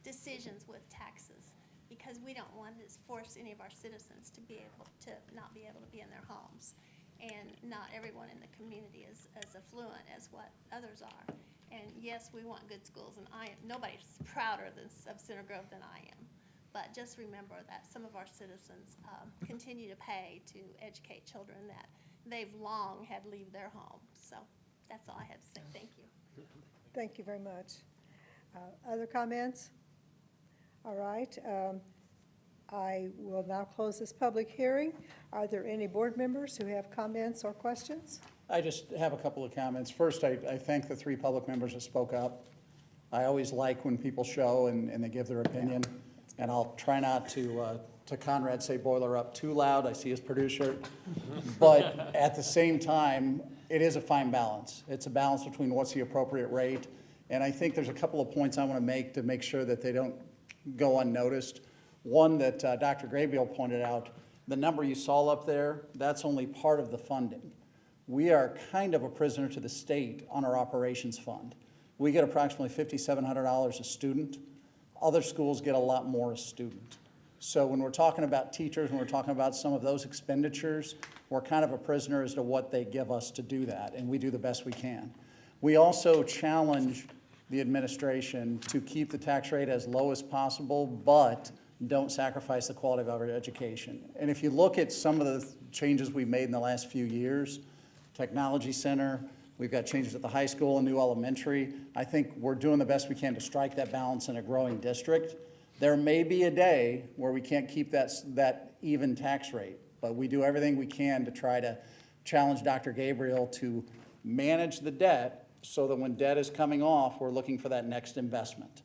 decisions with taxes, because we don't want to force any of our citizens to be able to, not be able to be in their homes. And not everyone in the community is as affluent as what others are. And yes, we want good schools, and nobody's prouder of Center Grove than I am. But just remember that some of our citizens continue to pay to educate children that they've long had leave their home. So that's all I had to say. Thank you. Thank you very much. Other comments? All right. I will now close this public hearing. Are there any board members who have comments or questions? I just have a couple of comments. First, I thank the 3 public members that spoke up. I always like when people show and they give their opinion. And I'll try not to Conrad say boiler up too loud. I see his producer. But at the same time, it is a fine balance. It's a balance between what's the appropriate rate. And I think there's a couple of points I want to make sure that they don't go unnoticed. One that Dr. Graybill pointed out, The number you saw up there, that's only part of the funding. We are kind of a prisoner to the state on our operations fund. We get approximately $5,700 a student. Other schools get a lot more a student. So when we're talking about teachers, when we're talking about some of those expenditures, we're kind of a prisoner as to what they give us to do that, and we do the best we can. We also challenge the administration to keep the tax rate as low as possible, but don't sacrifice the quality of our education. And if you look at some of the changes we've made in the last few years, Technology Center, we've got changes at the high school and new elementary. I think we're doing the best we can to strike that balance in a growing district. There may be a day where we can't keep that even tax rate, but we do everything we can to try to challenge Dr. Gabriel to manage the debt so that when debt is coming off, we're looking for that next investment.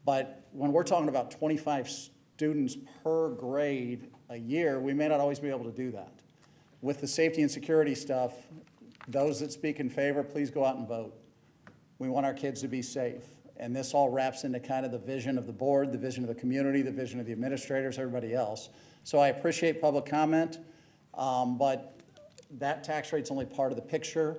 But when we're talking about 25 students per grade a year, we may not always be able to do that. With the safety and security stuff, those that speak in favor, please go out and vote. We want our kids to be safe. And this all wraps into kind of the vision of the board, the vision of the community, the vision of the administrators, everybody else. So I appreciate public comment, but that tax rate's only part of the picture.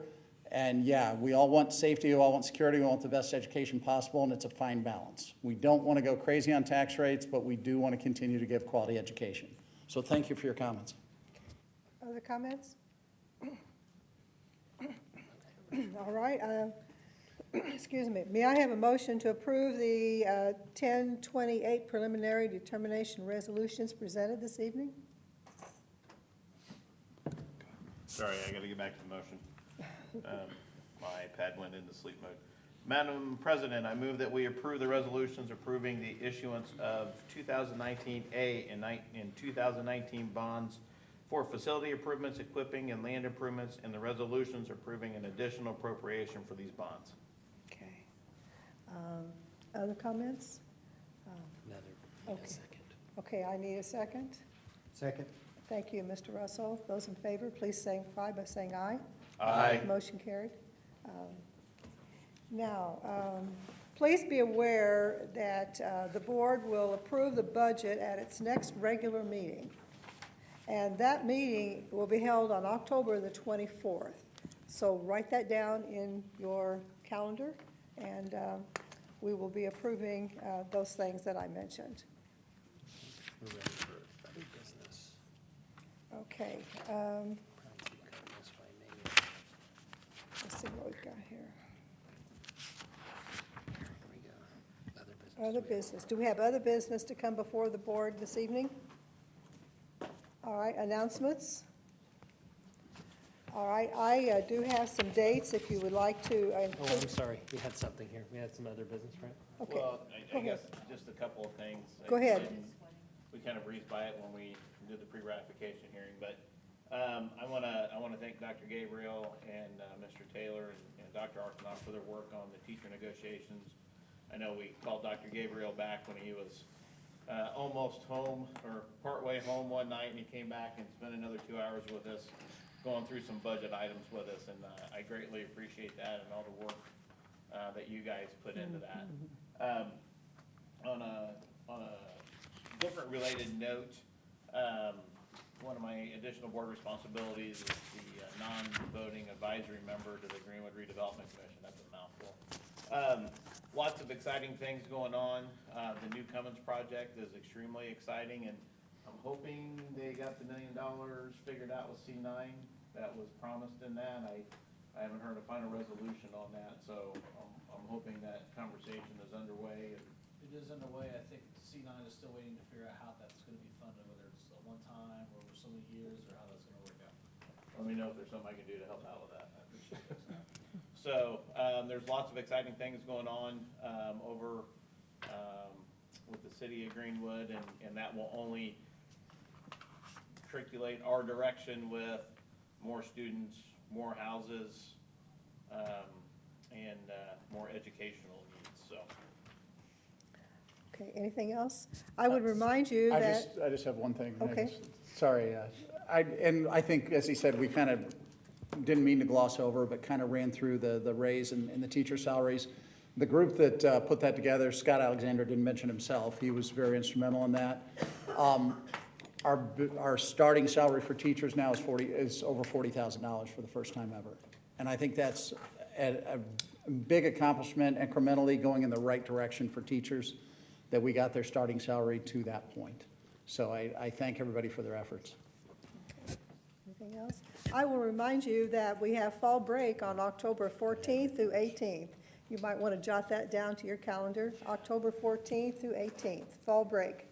And yeah, we all want safety, we all want security, we want the best education possible, and it's a fine balance. We don't want to go crazy on tax rates, but we do want to continue to give quality education. So thank you for your comments. Other comments? All right, excuse me. May I have a motion to approve the 1028 preliminary determination resolutions presented this evening? Sorry, I gotta get back to the motion. My iPad went into sleep mode. Madam President, I move that we approve the resolutions approving the issuance of 2019 A and 2019 bonds for facility improvements, equipping, and land improvements, and the resolutions approving an additional appropriation for these bonds. Okay. Other comments? Okay. Okay, I need a second. Second. Thank you, Mr. Russell. Those in favor, please signify by saying aye. Aye. Motion carried. Now, please be aware that the board will approve the budget at its next regular meeting. And that meeting will be held on October the 24th. So write that down in your calendar, and we will be approving those things that I mentioned. We're ready for other business. Okay. Let's see what we've got here. Here we go. Other business. Other business. Do we have other business to come before the board this evening? All right, announcements? All right, I do have some dates if you would like to. Oh, I'm sorry, we had something here. We had some other business, right? Okay. Well, Go I guess ahead. just a couple of things. Go ahead. We kind of breezed by it when we did the pre-ratification hearing, but I want to thank Dr. Gabriel and Mr. Taylor and Dr. Arkanoff for their work on the teacher negotiations. I know we called Dr. Gabriel back when he was almost home or partway home one night, and he came back and spent another 2 hours with us, going through some budget items with us, and I greatly appreciate that and all the work that you guys put into that. On a different related note, one of my additional board responsibilities is the non-voting advisory member to the Greenwood Redevelopment Commission. That's a mouthful. Lots of exciting things going on. The new Cummins project is extremely exciting, and I'm hoping they got the $1 million figured out with C9 that was promised in that. I haven't heard a final resolution on that, so I'm hoping that conversation is underway. And It is underway. I think C9 is still waiting to figure out how that's gonna be funded, whether it's a one-time or over so many years, or how that's gonna work out. let me know if there's something I can do to help out with that. I appreciate it. So, there's lots of exciting things going on, over, with the city of Greenwood, and that will only matriculate our direction with more students, more houses, and, more educational needs, so. Okay, anything else? I would remind you that, I just have one thing. Okay. Sorry. And I think, as he said, we kind of didn't mean to gloss over, but kind of ran through the raise and the teacher salaries. The group that put that together, Scott Alexander didn't mention himself. He was very instrumental in that. our starting salary for teachers now is over $40,000 for the first time ever. And I think that's a big accomplishment, incrementally going in the right direction for teachers, that we got their starting salary to that point. So I thank everybody for their efforts. Anything else? I will remind you that we have fall break on October 14th through 18th. You might want to jot that down to your calendar, October 14th through 18th, fall break.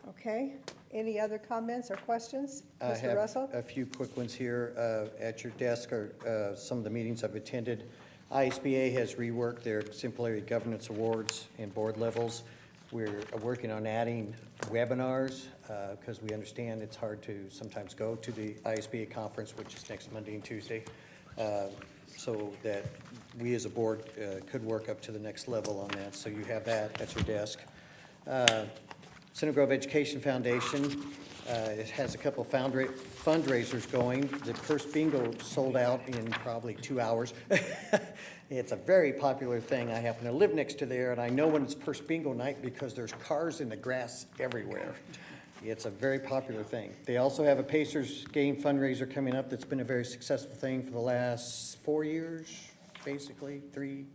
Okay, any other comments or questions? I Mr. have Russell? a few quick ones here. At your desk are some of the meetings I've attended. ISBA has reworked their exemplary governance awards and board levels. We're working on adding webinars because we understand it's hard to sometimes go to the ISBA conference, which is next Monday and Tuesday, so that we as a board could work up to the next level on that. So you have that at your desk. Center Grove Education Foundation, it has a couple fundraisers going. The purse bingo sold out in probably 2 hours. It's a very popular thing. I happen to live next to there, and I know when it's purse bingo night because there's cars in the grass everywhere. It's a very popular thing. They also have a Pacers game fundraiser coming up that's been a very successful thing for the last 4 years, basically, 3.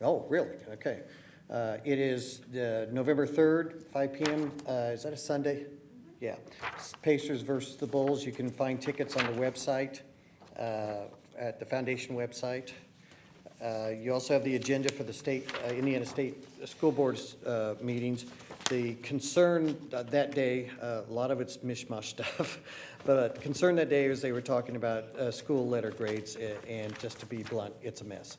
Oh, really? Okay. It is November 3rd, 5 p.m. Is that a Sunday? Yeah. Pacers versus the Bulls. You can find tickets on the website, at the foundation website. You also have the agenda for the state, Indiana State School Board's meetings. The concern that day, a lot of it's mishmash stuff, but concern that day is they were talking about school letter grades, and just to be blunt, it's a mess.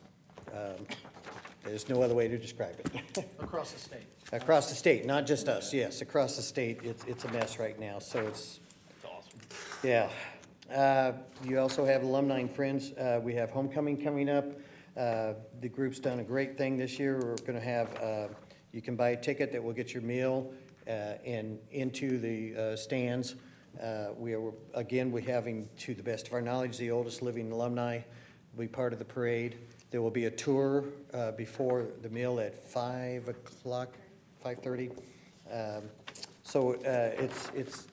There's no other way to describe it. Across the state. Across the state, not just us, yes, across the state, it's a mess right now, so it's, awesome. yeah. You also have alumni and friends. We have homecoming coming up. The group's done a great thing this year. We're gonna have, you can buy a ticket that will get your meal and into the stands. We're having, to the best of our knowledge, the oldest living alumni will be part of the parade. There will be a tour before the meal at 5 o'clock, 5:30. So it's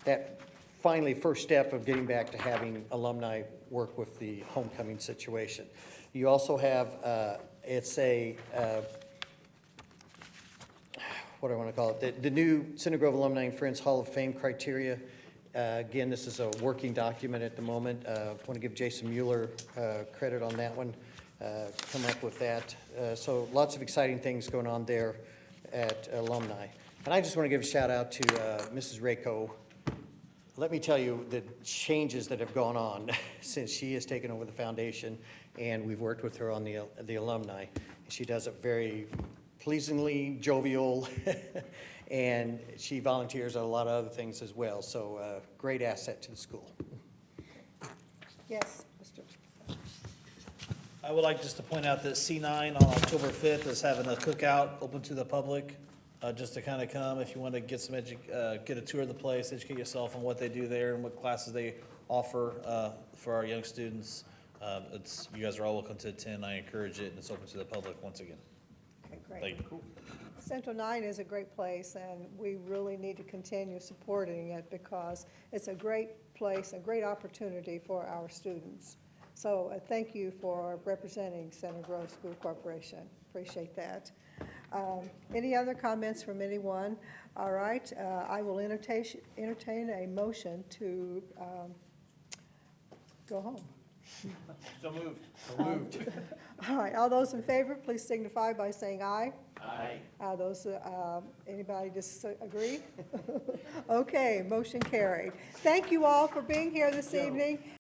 that finally first step of getting back to having alumni work with the homecoming situation. You also have, it's a, what do I want to call it? The new Center Grove Alumni and Friends Hall of Fame criteria. Again, this is a working document at the moment. I want to give Jason Mueller credit on that one. Come up with that. So lots of exciting things going on there at alumni. And I just want to give a shout out to Mrs. Rako. Let me tell you the changes that have gone on since she has taken over the foundation, and we've worked with her on the alumni. She does it very pleasingly jovial, and she volunteers on a lot of other things as well. So great asset to the school. Yes, Mr. I would like just to point out that C9 on October 5th is having a cookout open to the public, just to kind of come if you want to get some get a tour of the place, educate yourself on what they do there and what classes they offer for our young students. You guys are all welcome to attend. I encourage it, and it's open to the public once again. Okay, great. Thank you. Central 9 is a great place, and we really need to continue supporting it because it's a great place, a great opportunity for our students. So thank you for representing Center Grove School Corporation. Appreciate that. Any other comments from anyone? All right, I will entertain a motion to go home. So moved. All right, all those in favor, please signify by saying aye. Aye. Anybody disagree? Okay, motion carried. Thank you all for being here this evening.